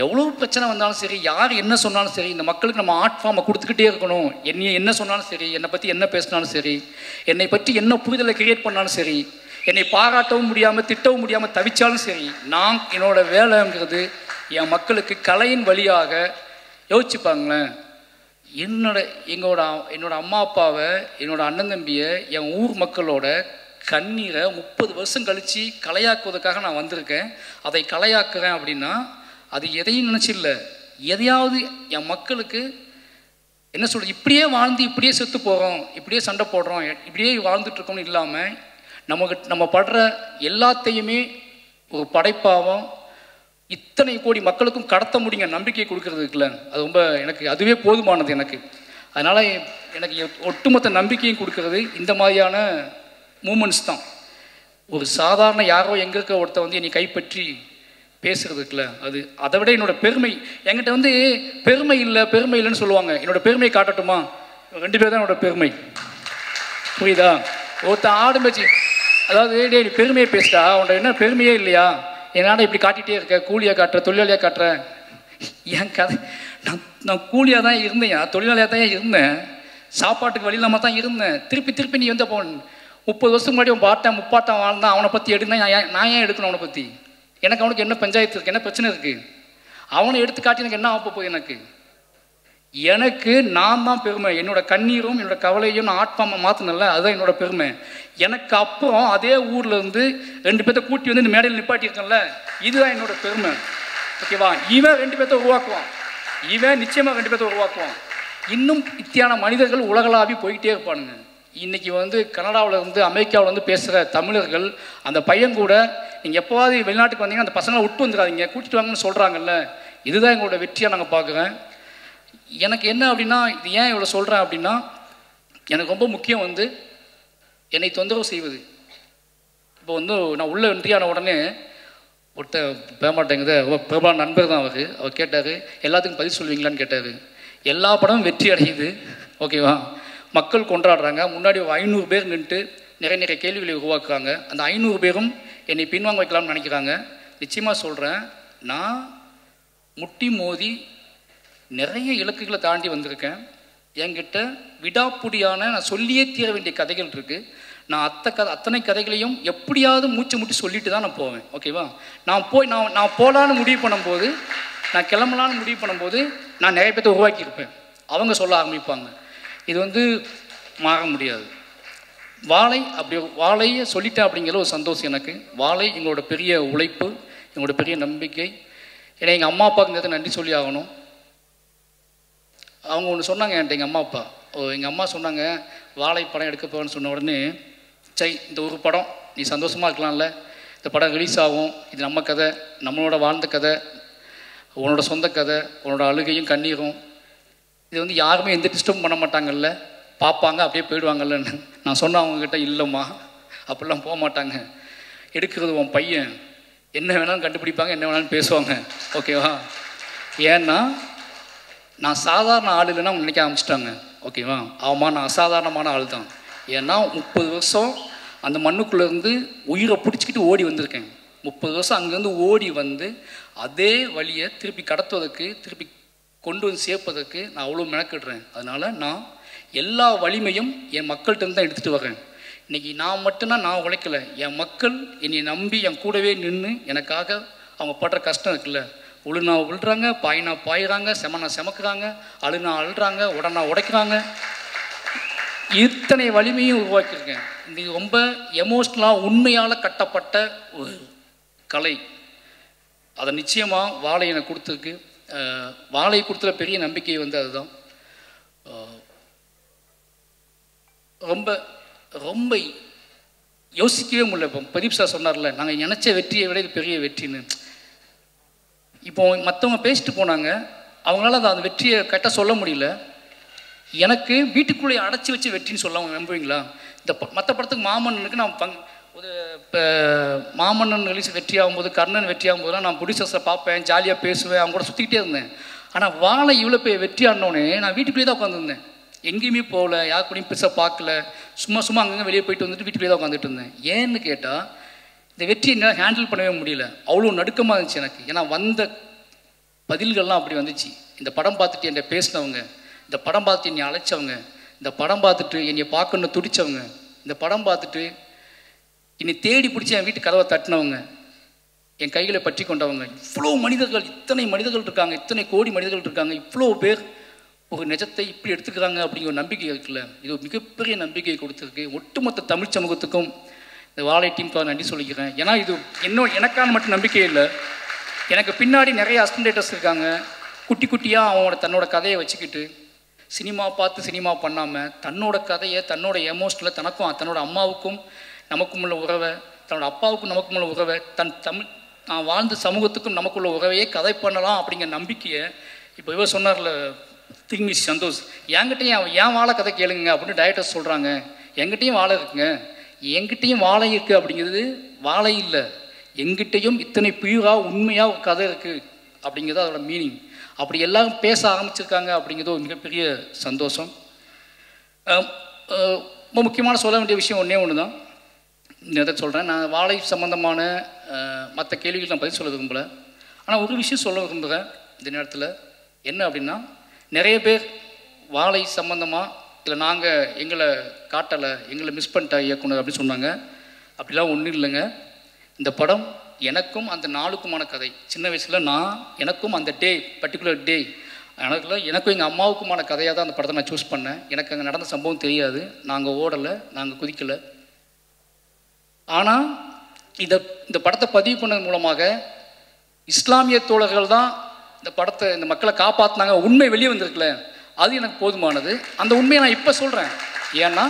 எவ்வளோ பிரச்சனை வந்தாலும் சரி, யார் என்ன சொன்னாலும் சரி, இந்த மக்களுக்கு நம்ம ஆர்ட் ஃபார்மை கொடுத்துக்கிட்டே இருக்கணும். என்னை என்ன சொன்னாலும் சரி, என்னை பற்றி என்ன பேசினாலும் சரி, என்னை பற்றி என்ன புரிதலை கிரியேட் பண்ணாலும் சரி, என்னை பாராட்டவும் முடியாமல் திட்டவும் முடியாமல் தவிச்சாலும் சரி, நான் என்னோடய வேலைங்கிறது என் மக்களுக்கு கலையின் வழியாக யோசிச்சுப்பாங்களேன். என்னோட அம்மா அப்பாவை, என்னோடய அண்ணன் தம்பியை என் ஊர் மக்களோட கண்ணீரை 30 வருஷம் கழித்து கலையாக்குவதற்காக நான் வந்திருக்கேன். அதை கலையாக்குறேன் அப்படின்னா அது எதையும் நினச்சில்ல, எதையாவது என் மக்களுக்கு என்ன சொல்கிறது, இப்படியே வாழ்ந்து இப்படியே செத்து போகிறோம், இப்படியே சண்டை போடுறோம், இப்படியே வாழ்ந்துட்டுருக்கோம்னு இல்லாமல் நம்ம படுற எல்லாத்தையுமே ஒரு படைப்பாகவும் இத்தனை கோடி மக்களுக்கும் கடத்த முடியுங்க நம்பிக்கை கொடுக்கறது இருக்குல்ல, அது ரொம்ப எனக்கு அதுவே போதுமானது எனக்கு. அதனால் எனக்கு ஒட்டுமொத்த நம்பிக்கையும் கொடுக்கறது இந்த மாதிரியான மூமெண்ட்ஸ் தான். ஒரு சாதாரண யாரோ எங்கே இருக்க ஒருத்த வந்து என்னை கைப்பற்றி பேசுறது இருக்குல்ல, அது அதை விட என்னோடய பெருமை. என்கிட்ட வந்து பெருமை இல்லைன்னு சொல்லுவாங்க. என்னோடய பெருமையை காட்டட்டுமா? 2 பேர் தான் என்னோடய பெருமை, புரியுதா? ஒருத்தன் ஆடு மேய்ச்சி, அதாவது டே நீ பெருமையை பேசிட்டா உன்னோட என்ன பெருமையே இல்லையா, என்னால் இப்படி காட்டிகிட்டே இருக்க, கூலியாக காட்டுற, தொழிலாளியாக காட்டுற. என் கதை, நான் கூலியாக தான் இருந்தேன், தொழிலாளியாக தான் இருந்தேன், சாப்பாட்டுக்கு வழி இல்லாமல் தான் இருந்தேன். திருப்பி நீ வந்து அப்போ 30 வருஷத்துக்கு முன்னாடி அவன் பாட்டன் முப்பாட்டம் வாழ்ந்தான், அவனை பற்றி எடுனா நான் ஏன் எடுக்கணும்? அவனை பற்றி எனக்கு அவனுக்கு என்ன பஞ்சாயத்து இருக்குது, என்ன பிரச்சனை இருக்குது? அவனை எடுத்து காட்டி எனக்கு என்ன ஆக போகுது? எனக்கு நான் தான் பெருமை. என்னோடய கண்ணீரும் என்னோட கவலையும் நான் ஆட்பாமல் மாற்றினல, அதுதான் என்னோட பெருமை. எனக்கு அப்புறம் அதே ஊரில் இருந்து 2 பேர்த்த கூட்டி வந்து இந்த மேடையில் நிப்பாட்டியிருக்கேன்ல, இதுதான் என்னோட பெருமை. ஓகேவா? இவன் 2 பேர்த்த உருவாக்குவான், இவன் நிச்சயமாக 2 பேர்த்த உருவாக்குவான். இன்னும் இத்தியான மனிதர்கள் உலகளாவி போய்கிட்டே இருப்பானுங்க. இன்றைக்கி வந்து கனடாவில் இருந்து அமெரிக்காவில் வந்து பேசுகிற தமிழர்கள், அந்த பையன் கூட நீங்கள் எப்போவாது வெளிநாட்டுக்கு வந்தீங்கன்னா அந்த பசங்களை விட்டு வந்துடாதீங்க, கூட்டிட்டு வாங்கன்னு சொல்கிறாங்கல்ல, இதுதான் எங்களோட வெற்றியாக நாங்கள் பார்க்குறேன். எனக்கு என்ன அப்படின்னா, இது ஏன் இவ்வளோ சொல்கிறேன் அப்படின்னா, எனக்கு ரொம்ப முக்கியம் வந்து என்னை தொந்தரவு செய்வது. இப்போ வந்து நான் உள்ள என்ட்ரியான உடனே ஒருத்தர் பேமாட்டேங்குது, பிரபல நண்பர் தான் அவர் கேட்டார், எல்லாத்துக்கும் பதில் சொல்லுவீங்களான்னு கேட்டார். எல்லா படமும் வெற்றி அடையுது, ஓகேவா? மக்கள் கொண்டாடுறாங்க, முன்னாடி 500 பேர் நின்றுட்டு நிறைய கேள்விகளை உருவாக்குறாங்க. அந்த 500 பேரும் என்னை பின்வாங்க வைக்கலாம்னு நினைக்கிறாங்க. நிச்சயமாக சொல்கிறேன், நான் முட்டி மோதி நிறைய இலக்குகளை தாண்டி வந்திருக்கேன். என்கிட்ட விடாப்புடியான நான் சொல்லியே தீர வேண்டிய கதைகள் இருக்குது. நான் அத்தனை கதைகளையும் எப்படியாவது மூச்சு முட்டி சொல்லிட்டு தான் நான் போவேன், ஓகேவா? நான் போகலான்னு முடிவு பண்ணும்போது, நான் கிளம்பலான்னு முடிவு பண்ணும்போது நான் நிறைய பேர்த்த உருவாக்கியிருப்பேன். அவங்க சொல்ல ஆரம்பிப்பாங்க. இது வந்து மாற முடியாது. வாழையை சொல்லிட்டேன் அப்படிங்கிற ஒரு சந்தோஷம் எனக்கு. வாழை எங்களோட பெரிய உழைப்பு, எங்களோட பெரிய நம்பிக்கை. ஏன்னா எங்கள் அம்மா அப்பாவுக்கு இந்த நன்றி சொல்லி ஆகணும். அவங்க ஒன்று சொன்னாங்க என்கிட்ட, எங்கள் அம்மா அப்பா. எங்கள் அம்மா சொன்னாங்க, வாழை படம் எடுக்க போவேன்னு சொன்ன உடனே, இந்த ஒரு படம் நீ சந்தோஷமாக இருக்கலாம்ல, இந்த படம் ரிலீஸ் ஆகும், இது நம்ம கதை, நம்மளோட வாழ்ந்த கதை, உன்னோட சொந்த கதை, உன்னோட அழுகையும் கண்ணீரும், இது வந்து யாருமே எந்த டிஸ்டர்ப் பண்ண மாட்டாங்கல்ல, பார்ப்பாங்க அப்படியே போயிடுவாங்கல்லன்னு நான் சொன்னேன் அவங்கக்கிட்ட. இல்லைம்மா, அப்படிலாம் போக மாட்டாங்க, எடுக்கிறது உன் பையன், என்ன வேணாலும் கண்டுபிடிப்பாங்க, என்ன வேணாலும் பேசுவாங்க, ஓகேவா? ஏன்னா நான் சாதாரண ஆள் இல்லைன்னா அவங்க நினைக்க ஆரம்பிச்சிட்டாங்க, ஓகேவா? ஆமாம், நான் அசாதாரணமான ஆள் தான். ஏன்னா 30 வருஷம் அந்த மண்ணுக்குள்ளேருந்து உயிரை பிடிச்சிக்கிட்டு ஓடி வந்திருக்கேன். 30 வருஷம் அங்கேருந்து ஓடி வந்து அதே வழியை திருப்பி கடத்துவதற்கு, திருப்பி கொண்டு வந்து சேர்ப்பதற்கு நான் அவ்வளோ மெனக்கிடுறேன். அதனால் நான் எல்லா வலிமையும் என் மக்கள்கிட்ட தான் எடுத்துகிட்டு வரேன். இன்றைக்கி நான் மட்டும்தான் நான் உழைக்கலை, என் மக்கள் என்னை நம்பி என் கூடவே நின்று எனக்காக அவங்க படுற கஷ்டம் இருக்குல்ல, உழுனா விழுறாங்க, பாயினா பாயிறாங்க, செமனா செமக்குறாங்க, அழுனா அழுறாங்க, உடனா உடைக்கிறாங்க. இத்தனை வலிமையும் உருவாக்கியிருக்கேன். இது ரொம்ப எமோஷ்னலாக உண்மையால் கட்டப்பட்ட ஒரு கலை. அதை நிச்சயமாக வாழை எனக்கு கொடுத்துருக்கு. வாழை கொடுத்துற பெரிய நம்பிக்கை வந்து அதுதான். ரொம்ப ரொம்ப யோசிக்கவே முடியல. இப்போ பிரதீப் சார் சொன்னார்ல, நாங்கள் நினச்ச வெற்றியை விட இது பெரிய வெற்றின்னு. இப்போ மற்றவங்க பேசிட்டு போனாங்க, அவங்களால அந்த வெற்றியை கரெக்டாக சொல்ல முடியல. எனக்கு வீட்டுக்குள்ளே அடைச்சி வச்சு வெற்றின்னு சொல்ல நம்புவீங்களா? இந்த மற்ற படத்துக்கு மாமன்னனுக்கு நான் இப்போ மாமன்னன் ரிலீஸ் வெற்றி ஆகும்போது, கர்ணன் வெற்றி ஆகும்போதுலாம் நான் ப்ரொடியூசர்ஸை பார்ப்பேன், ஜாலியாக பேசுவேன், அவங்க கூட சுற்றிக்கிட்டே இருந்தேன். ஆனால் வாழை இவ்வளோ போய் வெற்றி ஆனோடனே நான் வீட்டுக்குள்ளேயே தான் உட்காந்துருந்தேன், எங்கேயுமே போகல, யார் கூடயும் பெருசாக பார்க்கல, சும்மா அங்கங்கே வெளியே போயிட்டு வந்துட்டு வீட்டுக்குள்ளே தான் உட்காந்துட்டு இருந்தேன். ஏன்னு கேட்டால் இந்த வெற்றியை என்னால் ஹேண்டில் பண்ணவே முடியல, அவ்வளோ நடுக்கமாக இருந்துச்சு எனக்கு. ஏன்னா வந்த பதில்கள்லாம் அப்படி வந்துச்சு. இந்த படம் பார்த்துட்டு என்னை பேசினவங்க, இந்த படம் பார்த்துட்டு என்னை அழைச்சவங்க, இந்த படம் பார்த்துட்டு என்னை பார்க்கணுன்னு துடித்தவங்க, இந்த படம் பார்த்துட்டு என்னை தேடி பிடிச்சி என் வீட்டு கதவை தட்டினவங்க, என் கைகளை பற்றி கொண்டவங்க, இவ்வளோ மனிதர்கள், இத்தனை மனிதர்கள் இருக்காங்க, இத்தனை கோடி மனிதர்கள் இருக்காங்க, இவ்வளோ பேர் ஒரு நிஜத்தை இப்படி எடுத்துக்கிறாங்க அப்படிங்கிற ஒரு நம்பிக்கை இருக்குல்ல, இது ஒரு மிகப்பெரிய நம்பிக்கையை கொடுத்துருக்கு. ஒட்டுமொத்த தமிழ் சமூகத்துக்கும் இந்த வாழை டீமுக்கு நன்றி சொல்லிக்கிறேன். ஏன்னா இது எனக்கான மட்டும் நம்பிக்கை இல்லை, எனக்கு பின்னாடி நிறைய அசிஸ்டன்டேட்டர்ஸ் இருக்காங்க. குட்டி குட்டியாக தன்னோட கதையை வச்சுக்கிட்டு சினிமா பார்த்து சினிமா பண்ணாமல் தன்னோட கதையை, தன்னோட எமோஷனில் தனக்கும் தன்னோட அம்மாவுக்கும் நமக்கும் உள்ள உறவை, தன்னோட அப்பாவுக்கும் நமக்கும் உள்ள உறவை, நான் வாழ்ந்த சமூகத்துக்கும் நமக்குள்ள உறவையே கதை பண்ணலாம் அப்படிங்கிற நம்பிக்கையை இப்போ இவர் சொன்னார்ல திங்மிஸ் சந்தோஷ், என்கிட்டையும் ஏன் வாழை கதை கேளுங்க அப்படின்னு டைரக்டர்ஸ் சொல்கிறாங்க. என்கிட்டையும் வாழை இருக்குங்க, என்கிட்டையும் வாழை இருக்குது அப்படிங்கிறது வாழை இல்லை, எங்கிட்டையும் இத்தனை பியூராக உண்மையாக ஒரு கதை இருக்குது அப்படிங்கிறது அதோட மீனிங். அப்படி எல்லாரும் பேச ஆரம்பிச்சிருக்காங்க அப்படிங்கிறது ஒரு மிகப்பெரிய சந்தோஷம். ரொம்ப முக்கியமான சொல்ல வேண்டிய விஷயம் ஒன்று தான், எதை சொல்கிறேன். நான் வாழை சம்மந்தமான மற்ற கேள்விகள் நான் பதில் சொல்ல விரும்பலை. ஆனால் ஒரு விஷயம் சொல்ல விரும்புகிறேன் இந்த நேரத்தில். என்ன அப்படின்னா, நிறைய பேர் வாழை சம்மந்தமாக இல்லை நாங்கள் எங்களை காட்டலை, எங்களை மிஸ் பண்ணிட்டா இயக்குனர் அப்படின்னு சொன்னாங்க. அப்படிலாம் ஒன்றும் இல்லைங்க. இந்த படம் எனக்கும் அந்த நாளுக்குமான கதை. சின்ன வயசில் எனக்கும் அந்த டே, பர்டிகுலர் டே, எனக்கும் எங்கள் அம்மாவுக்குமான கதையாக தான் அந்த படத்தை நான் சூஸ் பண்ணேன். எனக்கு அங்கே நடந்த சம்பவம் தெரியாது, நாங்கள் ஓடலை, நாங்கள் குதிக்கலை. ஆனால் இந்த படத்தை பதிவு பண்ணது மூலமாக இஸ்லாமிய தோழர்கள் தான் இந்த மக்களை காப்பாற்றினாங்க. உண்மை வெளியே வந்திருக்குல்ல, அது எனக்கு போதுமானது. அந்த உண்மையை நான் இப்போ சொல்கிறேன். ஏன்னா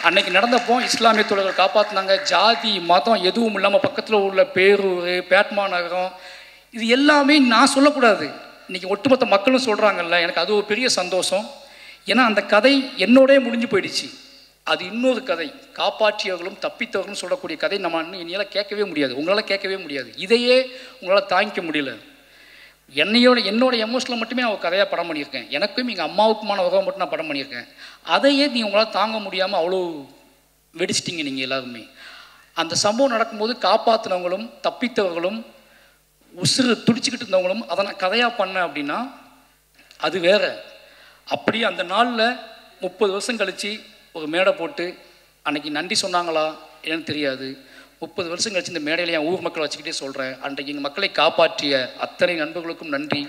அன்னைக்கு நடந்தப்போ இஸ்லாமிய தோழர்கள் காப்பாற்றினாங்க. ஜாதி மதம் எதுவும் இல்லாமல் பக்கத்தில் உள்ள பேரூர், பேட்மா நகரம், இது எல்லாமே நான் சொல்லக்கூடாது, இன்றைக்கி ஒட்டுமொத்த மக்களும் சொல்கிறாங்கல்ல. எனக்கு அது ஒரு பெரிய சந்தோஷம். ஏன்னா அந்த கதை என்னோடய முடிஞ்சு போயிடுச்சு. அது இன்னொரு கதை, காப்பாற்றியவர்களும் தப்பித்தவர்களும் சொல்லக்கூடிய கதை நம்ம இனியால் கேட்கவே முடியாது, உங்களால் கேட்கவே முடியாது. இதையே உங்களால் தாங்கிக்க முடியல. என்னோட எமோஷனில் மட்டுமே நான் ஒரு கதையாக படம் பண்ணியிருக்கேன். எனக்கும் எங்கள் அம்மாவுக்குமான உறவை மட்டும் நான் படம் பண்ணியிருக்கேன். அதையே உங்களால் தாங்க முடியாமல் அவ்வளோ வெடிச்சிட்டிங்க நீங்கள் எல்லாருமே. அந்த சம்பவம் நடக்கும்போது காப்பாற்றினவங்களும் தப்பித்தவர்களும் உசுறு துடிச்சிக்கிட்டு இருந்தவங்களும் அதை நான் கதையாக பண்ணேன் அப்படின்னா அது வேறு. அப்படியே அந்த நாளில் 30 வருஷம் கழித்து ஒரு மேடை போட்டு அன்றைக்கி நன்றி சொன்னாங்களா என்னன்னு தெரியாது. 30 வருஷம் கழிச்சு இந்த மேடையில் என் ஊர் மக்களை வச்சுக்கிட்டே சொல்கிறேன், அன்றைக்கு எங்கள் மக்களை காப்பாற்றிய அத்தனை நண்பர்களுக்கும் நன்றி,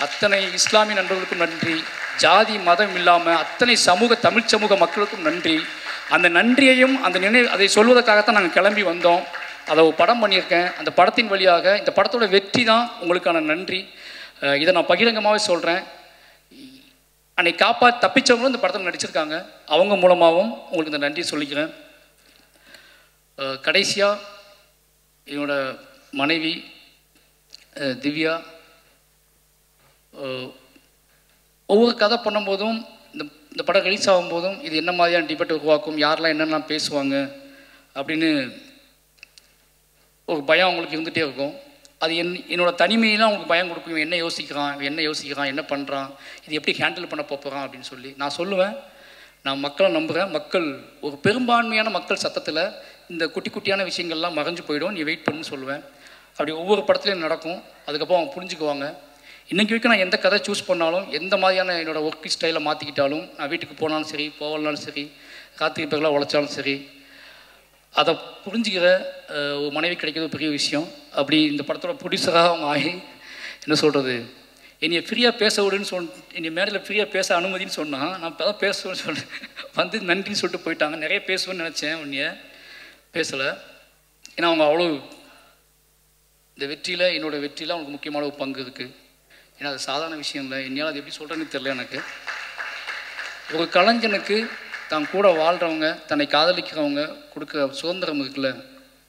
அத்தனை இஸ்லாமிய நண்பர்களுக்கும் நன்றி, ஜாதி மதம் இல்லாமல் அத்தனை தமிழ் சமூக மக்களுக்கும் நன்றி. அந்த நன்றியையும் அதை சொல்வதற்காகத்தான் நாங்கள் கிளம்பி வந்தோம். அதை ஒரு படம் பண்ணியிருக்கேன். அந்த படத்தின் வழியாக இந்த படத்தோட வெற்றி தான் உங்களுக்கான நன்றி. இதை நான் பகிரங்கமாகவே சொல்கிறேன். அன்னைக்கு தப்பிச்சவங்களும் இந்த படத்தில் நடிச்சிருக்காங்க, அவங்க மூலமாகவும் உங்களுக்கு இந்த நன்றி சொல்லிக்கிறேன். கடைசியாக என்னோட மனைவி திவ்யா, ஒவ்வொரு கதை பண்ணும்போதும் இந்த படம் ரிலீஸ் ஆகும்போதும் இது என்ன மாதிரியான டிபேட் உருவாக்கும், யாரெல்லாம் என்னென்னலாம் பேசுவாங்க அப்படின்னு ஒரு பயம் அவங்களுக்கு இருந்துகிட்டே இருக்கும். அது என்னோட தனிமையெல்லாம் அவங்களுக்கு பயம் கொடுக்கும். என்ன யோசிக்கிறான், என்ன பண்ணுறான், இது எப்படி ஹேண்டில் பண்ண போகிறான் அப்படின்னு சொல்லி. நான் சொல்லுவேன், நான் மக்களை நம்புகிறேன். மக்கள் ஒரு பெரும்பான்மையான மக்கள் சத்தத்தில் இந்த குட்டி குட்டியான விஷயங்கள்லாம் மறைஞ்சு போயிடும், நீ வெயிட் பண்ணுன்னு சொல்லுவேன். அப்படி ஒவ்வொரு படத்துலையும் நடக்கும். அதுக்கப்புறம் அவங்க புரிஞ்சுக்குவாங்க. இன்றைக்கி வரைக்கும் நான் எந்த கதை சூஸ் பண்ணாலும், எந்த மாதிரியான என்னோடய ஒர்க் ஸ்டைலை மாற்றிக்கிட்டாலும், நான் வீட்டுக்கு போனாலும் சரி, போகலனாலும் சரி, ராத்திரி பேர்களாக உழைச்சாலும் சரி, அதை புரிஞ்சுக்கிற ஒரு மனைவி கிடைக்கிறது பெரிய விஷயம். அப்படி இந்த படத்தோட ப்ரொடியூசராக அவங்க ஆகி என்ன சொல்கிறது, என்னையை ஃப்ரீயாக பேச விடுன்னு என்னை மேடையில் ஃப்ரீயாக பேச அனுமதின்னு சொன்னால் நான் இப்போ தான் பேசுவேன்னு சொன்னேன். வந்து நன்றின்னு சொல்லிட்டு போயிட்டாங்க. நிறைய பேசுவேன்னு நினச்சேன், உன்னைய பேசலை. ஏன்னா அவங்க அவ்வளோ இந்த வெற்றியில், என்னோடய வெற்றியில் அவங்களுக்கு முக்கியமான ஒரு பங்கு இருக்குது. ஏன்னா அது சாதாரண விஷயம் இல்லை. என்னால் அது எப்படி சொல்கிறேன்னு தெரியல எனக்கு. ஒரு கலைஞனுக்கு தான் கூட வாழ்கிறவங்க, தன்னை காதலிக்கிறவங்க கொடுக்குற சுதந்திரம் இருக்குல்ல,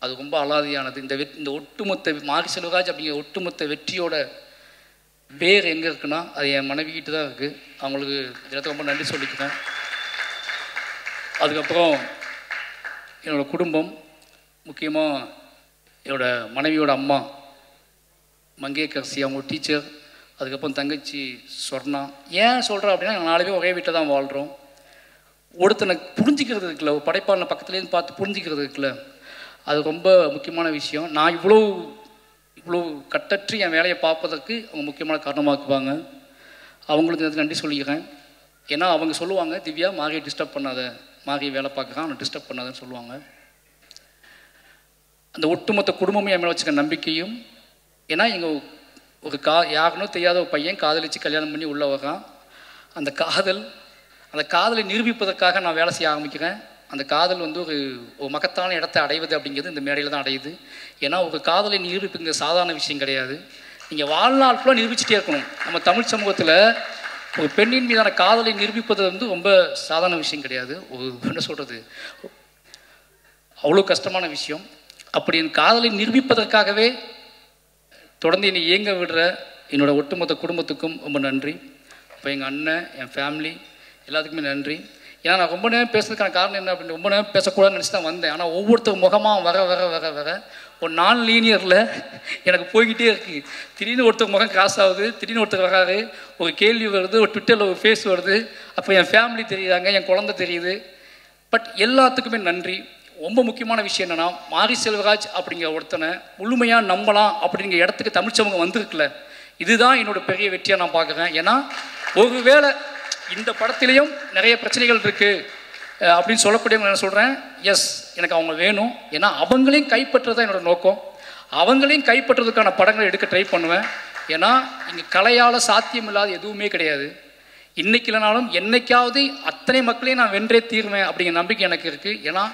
அது ரொம்ப அலாதியானது. இந்த ஒட்டுமொத்த மாரி செல்வராஜ் அப்படிங்கிற ஒட்டுமொத்த வெற்றியோட பேர் எங்கே இருக்குன்னா அது என் மனைவிக்கிட்ட தான் இருக்குது. அவங்களுக்கு இடத்துல ரொம்ப நன்றி சொல்லிக்கிறேன். அதுக்கப்புறம் என்னோடய குடும்பம், முக்கியமாக என்னோடய மனைவியோட அம்மா மங்கேக்கரசி, அவங்க டீச்சர். அதுக்கப்புறம் தங்கச்சி சொர்ணா. ஏன் சொல்கிறேன் அப்படின்னா, நாங்கள் 4 பேர் ஒரே வீட்டில் தான் வாழ்கிறோம். ஒருத்தனை புரிஞ்சிக்கிறது இருக்குல்ல, ஒரு படைப்பாளனை பக்கத்துலேருந்து பார்த்து புரிஞ்சிக்கிறது இருக்குல்ல, அது ரொம்ப முக்கியமான விஷயம். நான் இவ்வளோ கட்டற்று என் வேலையை பார்ப்பதற்கு அவங்க முக்கியமான காரணமாக்குவாங்க. அவங்களுக்கு நன்றி சொல்லிக்கிறேன். ஏன்னா அவங்க சொல்லுவாங்க, திவ்யா மாரியை டிஸ்டர்ப் பண்ணாத, மாரியை வேலை பார்க்குறான், அவனை டிஸ்டர்ப் பண்ணாதன்னு சொல்லுவாங்க. அந்த ஒட்டுமொத்த குடும்பமே என் மேலே வச்சுக்க நம்பிக்கையும். ஏன்னா எங்கள் ஒரு யாருன்னு தெரியாத ஒரு பையன் காதலிச்சு கல்யாணம் பண்ணி உள்ளே வரான். அந்த காதலை நிரூபிப்பதற்காக நான் வேலை செய்ய ஆரம்பிக்கிறேன். அந்த காதல் வந்து ஒரு மகத்தான இடத்தை அடைவது அப்படிங்கிறது இந்த மேடையில் தான் அடையுது. ஏன்னா ஒரு காதலை நிரூபிப்புங்க சாதாரண விஷயம் கிடையாது. நீங்கள் வாழ்நாள் ஃபுல்லாக நிரூபிச்சுட்டே இருக்கணும். நம்ம தமிழ் சமூகத்தில் ஒரு பெண்ணின் மீதான காதலை நிரூபிப்பது வந்து ரொம்ப சாதாரண விஷயம் கிடையாது. ஒரு என்ன சொல்கிறது, அவ்வளோ கஷ்டமான விஷயம். அப்படி என் காதலை நிரூபிப்பதற்காகவே தொடர்ந்து என்னை இயங்க விடுற என்னோடய ஒட்டுமொத்த குடும்பத்துக்கும் ரொம்ப நன்றி. இப்போ எங்கள் அண்ணன், என் ஃபேமிலி எல்லாத்துக்குமே நன்றி. ஏன்னா நான் ரொம்ப நேரம் பேசுறதுக்கான காரணம் என்ன அப்படின்னு ரொம்ப நேரம் பேசக்கூடாதுன்னு நினச்சி தான் வந்தேன். ஆனால் ஒவ்வொருத்தர் முகமாக வர வர வர வர ஒரு நான் லீனியரில் எனக்கு போய்கிட்டே இருக்குது. திடீர்னு ஒருத்தர் முகம் கிராஸ் ஆகுது, திடீர்னு ஒருத்தர் வராது, ஒரு கேள்வி வருது, ஒரு ட்விட்டரில் ஒரு ஃபேஸ் வருது, அப்போ என் ஃபேமிலி தெரியுறாங்க, என் குழந்தை தெரியுது. பட் எல்லாத்துக்குமே நன்றி. ரொம்ப முக்கியமான விஷயம் என்னென்னா, மாரி செல்வராஜ் அப்படிங்கிற ஒருத்தனை முழுமையாக நம்பலாம் அப்படிங்கிற இடத்துக்கு தமிழ் சமூகம் வந்திருக்குல்ல, இதுதான் என்னோட பெரிய வெற்றியாக நான் பார்க்குறேன். ஏன்னா ஒருவேளை இந்த படத்துலேயும் நிறைய பிரச்சனைகள் இருக்குது அப்படின்னு சொல்லக்கூடியவங்க நான் சொல்கிறேன், எஸ் எனக்கு அவங்க வேணும். ஏன்னா அவங்களையும் கைப்பற்றுறது தான் என்னோடய நோக்கம். அவங்களையும் கைப்பற்றுறதுக்கான படங்களை எடுக்க ட்ரை பண்ணுவேன். ஏன்னா இங்கே கலையால் சாத்தியம் இல்லாத எதுவுமே கிடையாது. இன்றைக்கி இல்லைனாலும் என்னைக்காவது அத்தனை மக்களையும் நான் வென்றே தீர்வேன் அப்படிங்கிற நம்பிக்கை எனக்கு இருக்குது. ஏன்னா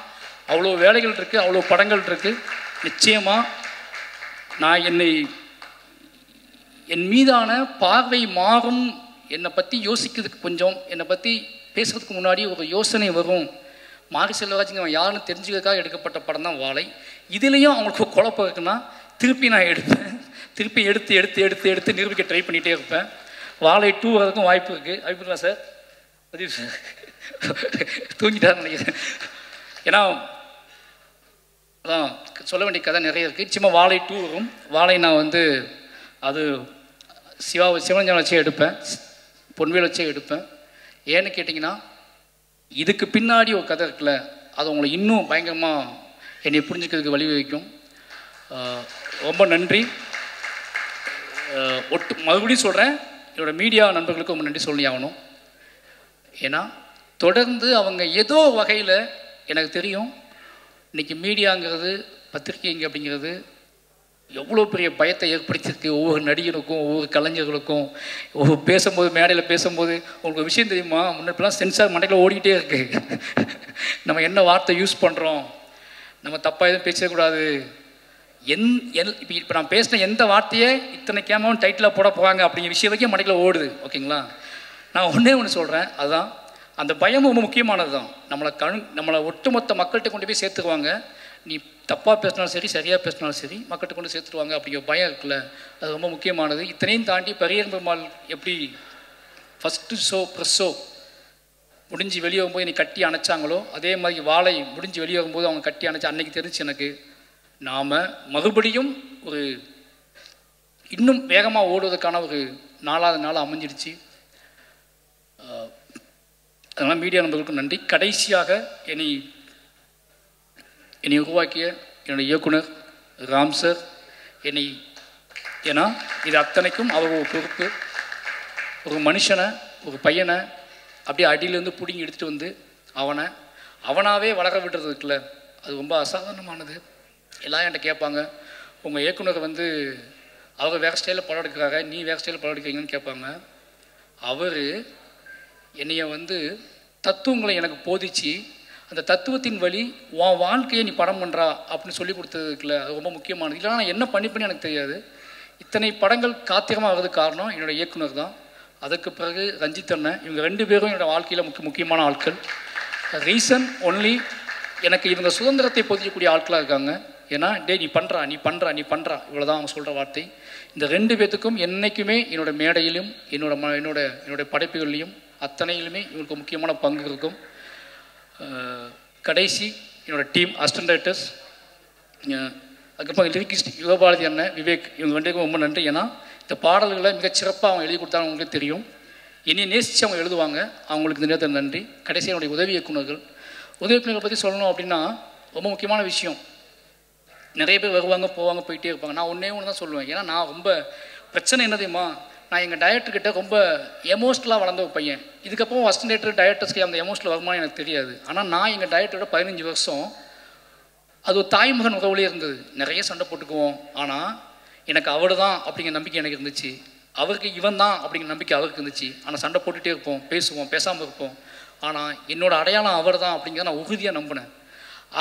அவ்வளோ வேலைகள் இருக்குது, அவ்வளோ படங்கள் இருக்குது. நிச்சயமாக நான் என் மீதான பார்வை மாறும், என்னை பற்றி யோசிக்கிறதுக்கு கொஞ்சம், என்னை பற்றி பேசுகிறதுக்கு முன்னாடி ஒரு யோசனை வரும். மாரி செல்வராஜுங்க அவன் யாருன்னு தெரிஞ்சுக்கிறதுக்காக எடுக்கப்பட்ட படம் தான் வாழை. இதுலேயும் அவங்களுக்கு குழப்பம் இருக்குன்னா திருப்பி நான் எடுப்பேன். திருப்பி எடுத்து எடுத்து எடுத்து எடுத்து நிரூபிக்க ட்ரை பண்ணிகிட்டே இருப்பேன். வாழை 2 வரதுக்கும் வாய்ப்பு இருக்குது. வாய்ப்புங்களா சார்? பதிவு சார் தூங்கிட்டார் நினைக்கிறேன். ஏன்னா அதான் சொல்ல வேண்டிய கதை நிறைய இருக்குது. நிச்சயமாக வாழை 2 வரும். வாழை நான் வந்து அது சிவனஞ்சன் வச்சே எடுப்பேன், பொன்வேல் வச்சே எடுப்பேன். ஏன்னு கேட்டிங்கன்னா இதுக்கு பின்னாடி ஒரு கதை இருக்குல்ல, அது உங்களை இன்னும் பயங்கரமாக என்னை புரிஞ்சுக்கிறதுக்கு வழிவகுக்கும். ரொம்ப நன்றி. மறுபடியும் சொல்கிறேன், என்னோடய மீடியா நண்பர்களுக்கு ரொம்ப நன்றி சொல்லி ஆகணும். ஏன்னா தொடர்ந்து அவங்க ஏதோ வகையில் எனக்கு தெரியும் இன்றைக்கி மீடியாங்கிறது, பத்திரிகைங்க அப்படிங்கிறது எவ்வளோ பெரிய பயத்தை ஏற்படுத்தியிருக்கு ஒவ்வொரு நடிகருக்கும், ஒவ்வொரு கலைஞர்களுக்கும். ஒவ்வொரு பேசும்போது, மேடையில் பேசும்போது உங்களுக்கு விஷயம் தெரியுமா, முன்னாடிலாம் சென்சார் மண்டையில் ஓடிக்கிட்டே இருக்குது. நம்ம என்ன வார்த்தை யூஸ் பண்ணுறோம், நம்ம தப்பாக எதுவும் பேசக்கூடாது. இப்போ நான் பேசின எந்த வார்த்தையை இத்தனை கேமராவும் டைட்டிலாக போட போகிறாங்க அப்படிங்கிற விஷயம் வரைக்கும் மண்டையில் ஓடுது. ஓகேங்களா? நான் ஒன்று சொல்கிறேன், அதுதான் அந்த பயம் ரொம்ப முக்கியமானது தான். நம்மளை ஒட்டுமொத்த மக்கள்கிட்ட கொண்டு போய் சேர்த்துக்குவாங்க. நீ தப்பாக பேசினாலும் சரி, சரியாக பேசினாலும் சரி, மக்கள்கிட்ட கொண்டு சேர்த்துருவாங்க அப்படிங்கிற பயம் இருக்குல்ல, அது ரொம்ப முக்கியமானது. இத்தனையும் தாண்டி பரியர் பெருமாள் எப்படி ஃபஸ்ட்டு ப்ரெஸ் ஷோ முடிஞ்சு வெளியே வரும்போது என்னை கட்டி அணைச்சாங்களோ, அதே மாதிரி வாழை முடிஞ்சு வெளியே வரும்போது அவங்க கட்டி அணைச்சி அன்னைக்கு தெரிஞ்சு எனக்கு நாம் மறுபடியும் ஒரு இன்னும் வேகமாக ஓடுவதற்கான ஒரு 4வது நாள் அமைஞ்சிடுச்சு. அதனால் மீடியா நண்பர்களுக்கும் நன்றி. கடைசியாக என்னை உருவாக்கிய என்னுடைய இயக்குனர் ராம் சார், ஏன்னா இது அத்தனைக்கும் அவர் ஒரு பொறுப்பு. ஒரு மனுஷனை, ஒரு பையனை அப்படியே அடியிலேருந்து பிடிங்கி எடுத்துகிட்டு வந்து அவனாவே வளர விடுறதுக்குள்ள அது ரொம்ப அசாதாரணமானது. எல்லாம் என்கிட்ட கேட்பாங்க, உங்கள் இயக்குனர் வந்து அவர் வேறு ஸ்டைலில் படம் எடுக்கிறாங்க, நீ வேறு ஸ்டைலில் படம் எடுக்கிறீங்கன்னு கேட்பாங்க. அவர் என்னைய வந்து தத்துவங்களை எனக்கு போதிச்சு அந்த தத்துவத்தின் வழி உன் வாழ்க்கையை நீ படம் பண்ணுறா அப்படின்னு சொல்லி கொடுத்ததுக்குள்ள அது ரொம்ப முக்கியமானது. இல்லைனா நான் என்ன பண்ணி எனக்கு தெரியாது. இத்தனை படங்கள் காத்திரமாக ஆகிறதுக்கு காரணம் என்னோடய இயக்குனர் தான். அதுக்கு பிறகு ரஞ்சித் அண்ணன், இவங்க 2 பேரும் என்னோடய வாழ்க்கையில் முக்கியமான ஆட்கள். ரீசன் ஒன்லி எனக்கு இவங்க சுதந்திரத்தை பொதிக்கக்கூடிய ஆட்களாக இருக்காங்க. ஏன்னா நீ பண்ணுறா இவ்வளோதான் அவங்க சொல்கிற வார்த்தை. இந்த 2 பேர்த்துக்கும் என்றைக்குமே என்னோடய மேடையிலும் என்னோட படைப்புகள்லையும் அத்தனையிலுமே இவங்களுக்கு முக்கியமான பங்கு இருக்கும். கடைசி என்னோடய டீம் அசிஸ்டன்ட் டைரக்டர்ஸ், அதுக்கப்புறம் லிரிக்கிஸ்ட் யுகபாரதி அண்ணன், விவேக், இவங்க 2 பேருக்கும் ரொம்ப நன்றி. ஏன்னா இந்த பாடல்களை மிகச்சிறப்பாக அவங்க எழுதி கொடுத்தாங்க, அவங்களுக்கு தெரியும். என்னை நேசித்து அவங்க எழுதுவாங்க, அவங்களுக்கு இந்த நேரத்தில் நன்றி. கடைசி என்னுடைய உதவி இயக்குநர்களை பற்றி சொல்லணும் அப்படின்னா ரொம்ப முக்கியமான விஷயம். நிறைய பேர் வருவாங்க போவாங்க போயிட்டே இருப்பாங்க. நான் ஒன்றே தான் சொல்லுவேன். ஏன்னா நான் ரொம்ப பிரச்சனை என்ன தெரியுமா, நான் எங்கள் டைரக்டர்கிட்ட ரொம்ப எமோஷ்னலாக வளர்ந்த ஒரு பையன். இதுக்கப்புறம் அசிஸ்டன்ட் டைரக்டர்ஸ்க்கு அந்த எமோஷனல் வருமானம் எனக்கு தெரியாது. ஆனால் நான் எங்கள் டைரக்டரோட 15 வருஷம் அது ஒரு தாய்மகன் உறவுலேயே இருந்தது. நிறைய சண்டை போட்டுக்குவோம். ஆனால் எனக்கு அவர் தான் அப்படிங்கிற நம்பிக்கை எனக்கு இருந்துச்சு, அவருக்கு இவன் தான் அப்படிங்கிற நம்பிக்கை அவருக்கு இருந்துச்சு. ஆனால் சண்டை போட்டுகிட்டே இருப்போம், பேசுவோம், பேசாமல் இருப்போம். ஆனால் என்னோடய அடையாளம் அவர் தான் அப்படிங்கிறத நான் உறுதியாக நம்பினேன்.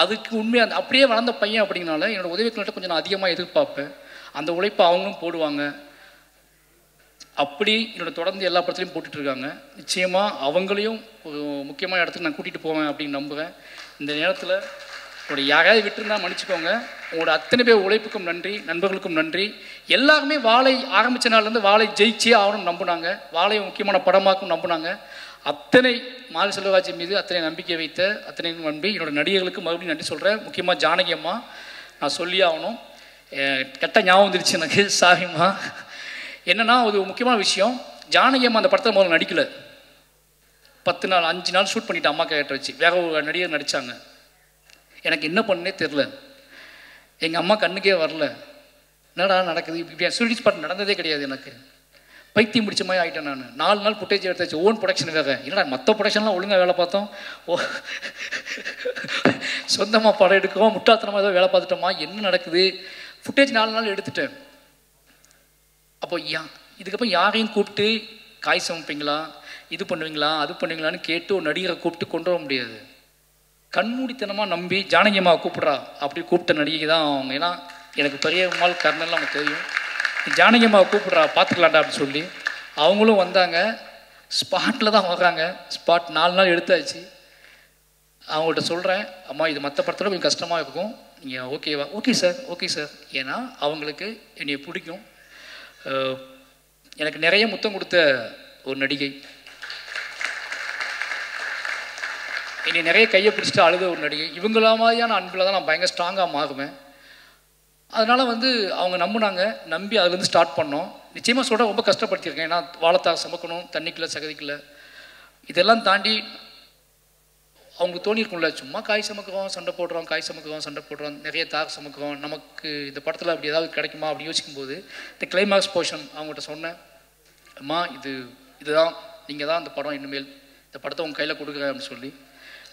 அதுக்கு உண்மையாக அந்த அப்படியே வளர்ந்த பையன் அப்படிங்கனால என்னோடய உதவிக்கிட்ட கொஞ்சம் நான் அதிகமாக எதிர்பார்ப்பேன். அந்த உழைப்பை அவங்களும் போடுவாங்க. அப்படி என்னோடய தொடர்ந்து எல்லா படத்துலையும் போட்டுட்ருக்காங்க. நிச்சயமாக அவங்களையும் ஒரு முக்கியமான இடத்துக்கு நான் கூட்டிகிட்டு போவேன் அப்படின்னு நம்புகிறேன். இந்த நேரத்தில் என்னோட யாராவது விட்டுருந்தா மன்னிச்சுக்கோங்க. உங்களோட அத்தனை பேர் உழைப்புக்கும் நன்றி, நண்பர்களுக்கும் நன்றி. எல்லாருமே வாழை ஆரம்பித்த நாள்லேருந்து வாழை ஜெயிச்சே ஆகணும்னு நம்பினாங்க. வாழை முக்கியமான படமாக்கும் நம்பினாங்க. அத்தனை மாரி செல்வராஜ் மீது அத்தனை நம்பிக்கை வைத்த அத்தனை நம்பி என்னோடய நடிகர்களுக்கு மறுபடியும் நன்றி சொல்கிறேன். முக்கியமாக ஜானகி அம்மா நான் சொல்லி ஆகணும். கெட்ட ஞாபகம் வந்துருச்சு எனக்கு, சாரிம்மா. என்னென்னா ஒரு முக்கியமான விஷயம், ஜானகி அம்மா அந்த படத்தில் முதல்ல நடிக்கலை. 10 நாள் 5 நாள் ஷூட் பண்ணிவிட்டு அம்மா கேரக்டர் வச்சு வேற ஒரு நடிகர் நடித்தாங்க. எனக்கு என்ன பண்ணே தெரில. எங்கள் அம்மா கண்ணுக்கே வரல. என்னடா நடக்குது இப்படி ஷூட்டிங் ஸ்பாட் நடந்ததே கிடையாது. எனக்கு பைத்தியம் பிடிச்ச மாதிரி ஆகிட்டேன். நான் 4 நாள் ஃபுட்டேஜ் எடுத்தாச்சு. ஓன் ப்ரொடக்ஷன் வேறு. என்னடா மற்ற ப்ரொடக்ஷன்லாம் ஒழுங்காக வேலை பார்த்தோம், சொந்தமாக படம் எடுக்கிறோம், முட்டாள்தனமாக ஏதோ வேலை பார்த்துட்டோமா, என்ன நடக்குது? ஃபுட்டேஜ் 4 நாள் எடுத்துட்டேன். அப்போ இதுக்கப்புறம் யாரையும் கூப்பிட்டு காய் சமைப்பீங்களா, இது பண்ணுவீங்களா, அது பண்ணுவீங்களான்னு கேட்டு ஒரு நடிகரை கூப்பிட்டு கொண்டு வர முடியாது. கண்மூடித்தனமாக நம்பி ஜானகி அம்மா கூப்பிட்றா அப்படி கூப்பிட்ட நடிகை தான் அவங்க. ஏன்னா எனக்கு பெரியம்மாள் கர்னல்லாம் அவங்க தெரியும். ஜானகி அம்மா கூப்பிட்றா பார்த்துக்கலாண்டா அப்படின்னு சொல்லி அவங்களும் வந்தாங்க. ஸ்பாட்டில் தான் வர்றாங்க. ஸ்பாட் 4 நாள் எடுத்தாச்சு. அவங்கள்ட்ட சொல்கிறேன், அம்மா இது மற்ற படத்தோட கொஞ்சம் கஷ்டமாக இருக்கும், நீங்கள் ஓகேவா? Okay sir, okay sir. ஏன்னா அவங்களுக்கு என்னை பிடிக்கும். எனக்கு நிறைய முத்தம் கொடுத்த ஒரு நடிகை, என்னை நிறைய கையை பிடிச்சிட்டு அழுத ஒரு நடிகை. இவங்கள மாதிரியான அன்பில் தான் நான் பயங்கர ஸ்ட்ராங்காக மாறுவேன். அதனால் அவங்க நம்பினாங்க. நம்பி அதுலேருந்து ஸ்டார்ட் பண்ணோம். நிச்சயமாக சொல்கிற ரொம்ப கஷ்டப்படுத்தியிருக்கேன். ஏன்னா வாழைத்தார் சமைக்கணும், தண்ணிக்குள்ளே சகதிக்குள்ள, இதெல்லாம் தாண்டி அவங்களுக்கு தோணியிருக்கும்ல, சும்மா காய் சமைக்கிறோம் சண்டை போடுறோம், காய் சமைக்கிறோம் சண்டை போடுறோம், நிறைய தார் சமைக்கிறோம், நமக்கு இந்த படத்தில் அப்படி ஏதாவது கிடைக்குமா அப்படி யோசிக்கும்போது இந்த கிளைமாக்ஸ் போர்ஷன் அவங்கள்ட்ட சொன்னேன், அம்மா இதுதான் நீங்கள் தான் இந்த படம், இனிமேல் இந்த படத்தை உங்கள் கையில் கொடுக்குறேன் அப்படின்னு சொல்லி.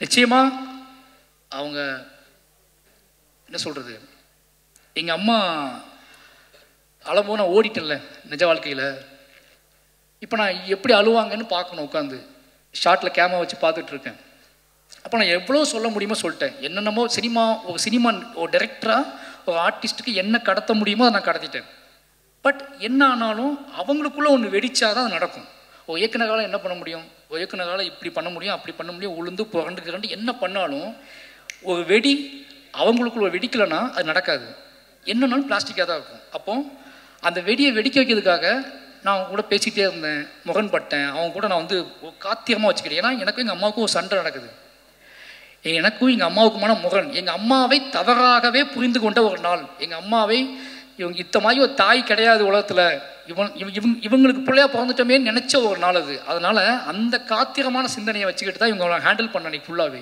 நிச்சயமாக அவங்க என்ன சொல்கிறது, எங்கள் அம்மா அழும்போது நான் ஓடிட்டேன்ல நிஜ வாழ்க்கையில். இப்போ நான் எப்படி அழுவாங்கன்னு பார்க்கணும். உட்காந்து ஷார்ட்டில் கேமரா வச்சு பார்த்துட்ருக்கேன். அப்போ நான் எவ்வளோ சொல்ல முடியுமோ சொல்லிட்டேன். என்னென்னமோ சினிமா ஒரு டைரக்டராக ஒரு ஆர்டிஸ்ட்டுக்கு என்ன கடத்த முடியுமோ அதை நான் கடத்திட்டேன். பட் என்ன ஆனாலும் அவங்களுக்குள்ளே ஒன்று வெடிச்சாதான் அது நடக்கும். ஒரு இயக்குனரால் என்ன பண்ண முடியும், ஒரு இயக்குனரால் இப்படி பண்ண முடியும், அப்படி பண்ண முடியும், உளுந்து புரண்டு என்ன பண்ணாலும் ஒரு வெடி அவங்களுக்குள்ள வெடிக்கலைன்னா அது நடக்காது. என்னன்னாலும் பிளாஸ்டிக்காக தான் இருக்கும். அப்போ அந்த வெடியை வெடிக்க வைக்கிறதுக்காக நான் அவங்க கூட பேசிக்கிட்டே இருந்தேன், முரண்பட்டேன். அவங்க கூட நான் காத்தியமாக வச்சுக்கிறேன். ஏன்னா எனக்கும் எங்கள் அம்மாவுக்கும் ஒரு சண்டை நடக்குது. எனக்கும் எங்கள் அம்மாவுக்குமான முரண். எங்கள் அம்மாவை தவறாகவே புரிந்து கொண்ட ஒரு நாள். எங்கள் அம்மாவை இத்த மாதிரி ஒரு தாய் கிடையாது உலகத்தில், இவங்களுக்கு பிள்ளையாக பிறந்துட்டோமே நினச்ச ஒரு நாள் அது. அதனால் அந்த காத்திரமான சிந்தனையை வச்சுக்கிட்டு தான் இவங்க ஹேண்டில் பண்ண அன்றைக்கி ஃபுல்லாகவே.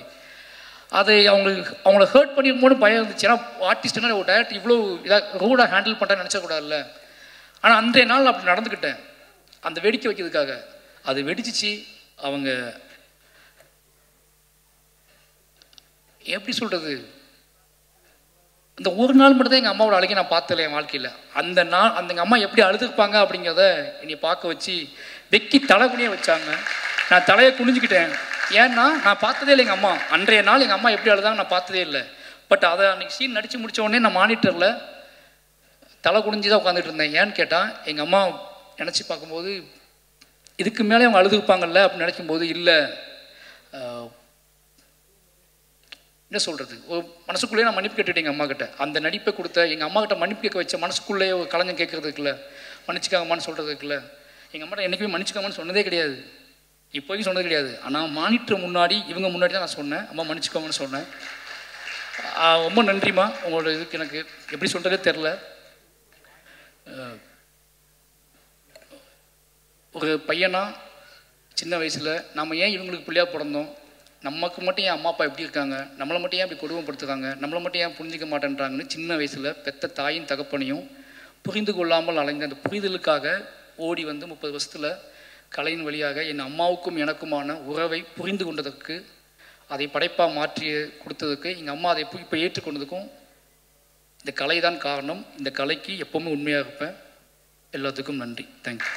அதை அவங்கள ஹர்ட் பண்ணிருக்கும்போது பயம் இருந்துச்சு. ஏன்னா ஆர்டிஸ்ட்னா ஒரு டைரக்டர் இவ்வளோ இதாக ரூடாக ஹேண்டில் பண்ணுறேன்னு நினச்சக்கூடாதுல்ல. ஆனால் அன்றைய நாள் அப்படி நடந்துக்கிட்டேன் அந்த வெடிக்க வைக்கிறதுக்காக. அது வெடிச்சிச்சு. அவங்க எப்படி சொல்கிறது, இந்த ஒரு நாள் மட்டும்தான் எங்கள் அம்மாவோட அழுகை நான் பார்த்தல என் வாழ்க்கையில். அந்த நாள் எங்கள் அம்மா எப்படி அழுதுருப்பாங்க அப்படிங்கிறத என்னை பார்க்க வச்சு வெக்கி தலைகுனியே வச்சாங்க. நான் தலையை குனிஞ்சிக்கிட்டேன். ஏன்னா நான் பார்த்ததே இல்லை எங்கள் அம்மா. அன்றைய நாள் எங்கள் அம்மா எப்படி அழுதாங்க நான் பார்த்ததே இல்லை. பட் அதை அன்றைக்கி சீன் நடித்து முடித்த உடனே நான் மானிட்டரில் தலை குனிஞ்சு தான் உட்காந்துட்டு இருந்தேன். ஏன்னு கேட்டால் எங்கள் அம்மா நினச்சி பார்க்கும்போது இதுக்கு மேலே அவங்க அழுதுருப்பாங்கல்ல அப்படின்னு நினைக்கும்போது இல்லை, என்ன சொல்கிறது, ஒரு மனசுக்குள்ளேயே நான் மன்னிப்பு கேட்டுட்டேன் எங்கள் அம்மா கிட்ட. அந்த நடிப்பை கொடுத்த எங்கள் அம்மா கிட்ட மன்னிப்பு கேட்க வச்ச மனசுக்குள்ளேயே ஒரு கலைஞன் கேட்குறதுக்குள்ள, மன்னிச்சுக்காங்கம்மான்னு சொல்கிறதுக்குள்ள. எங்கள் அம்மா என்றைக்குமே மன்னிச்சுக்காமன்னு சொன்னதே கிடையாது, இப்போதைக்கும் சொன்னது கிடையாது. ஆனால் மானிட்டர் முன்னாடி இவங்க முன்னாடி தான் நான் சொன்னேன், அம்மா மன்னிச்சுக்கோங்கன்னு சொன்னேன். ரொம்ப நன்றிம்மா. உங்களோட இதுக்கு எனக்கு எப்படி சொல்கிறதே தெரில. ஒரு பையனா சின்ன வயசில் நம்ம ஏன் இவங்களுக்கு பிள்ளையாக பிறந்தோம், நமக்கு மட்டும் ஏன் அம்மா அப்பா எப்படி இருக்காங்க, நம்மளை மட்டும் ஏன் இப்படி கொடுமைப்படுத்துக்காங்க, நம்மளை மட்டும் ஏன் புரிஞ்சிக்க மாட்டேன்றாங்கன்னு சின்ன வயசில் பெத்த தாயும் தகப்பனையும் புரிந்து கொள்ளாமல் அலைந்த அந்த புரிதலுக்காக ஓடி வந்து 30 வருஷத்தில் கலையின் வழியாக என் அம்மாவுக்கும் எனக்குமான உறவை புரிந்து கொண்டதற்கு, அதை படைப்பாக மாற்றி கொடுத்ததுக்கு, எங்கள் அம்மா அதை இப்போ ஏற்றுக்கொண்டதுக்கும் இந்த கலை தான் காரணம். இந்த கலைக்கு எப்போவுமே உண்மையாக இருப்பேன். எல்லாத்துக்கும் நன்றி. தேங்க்யூ.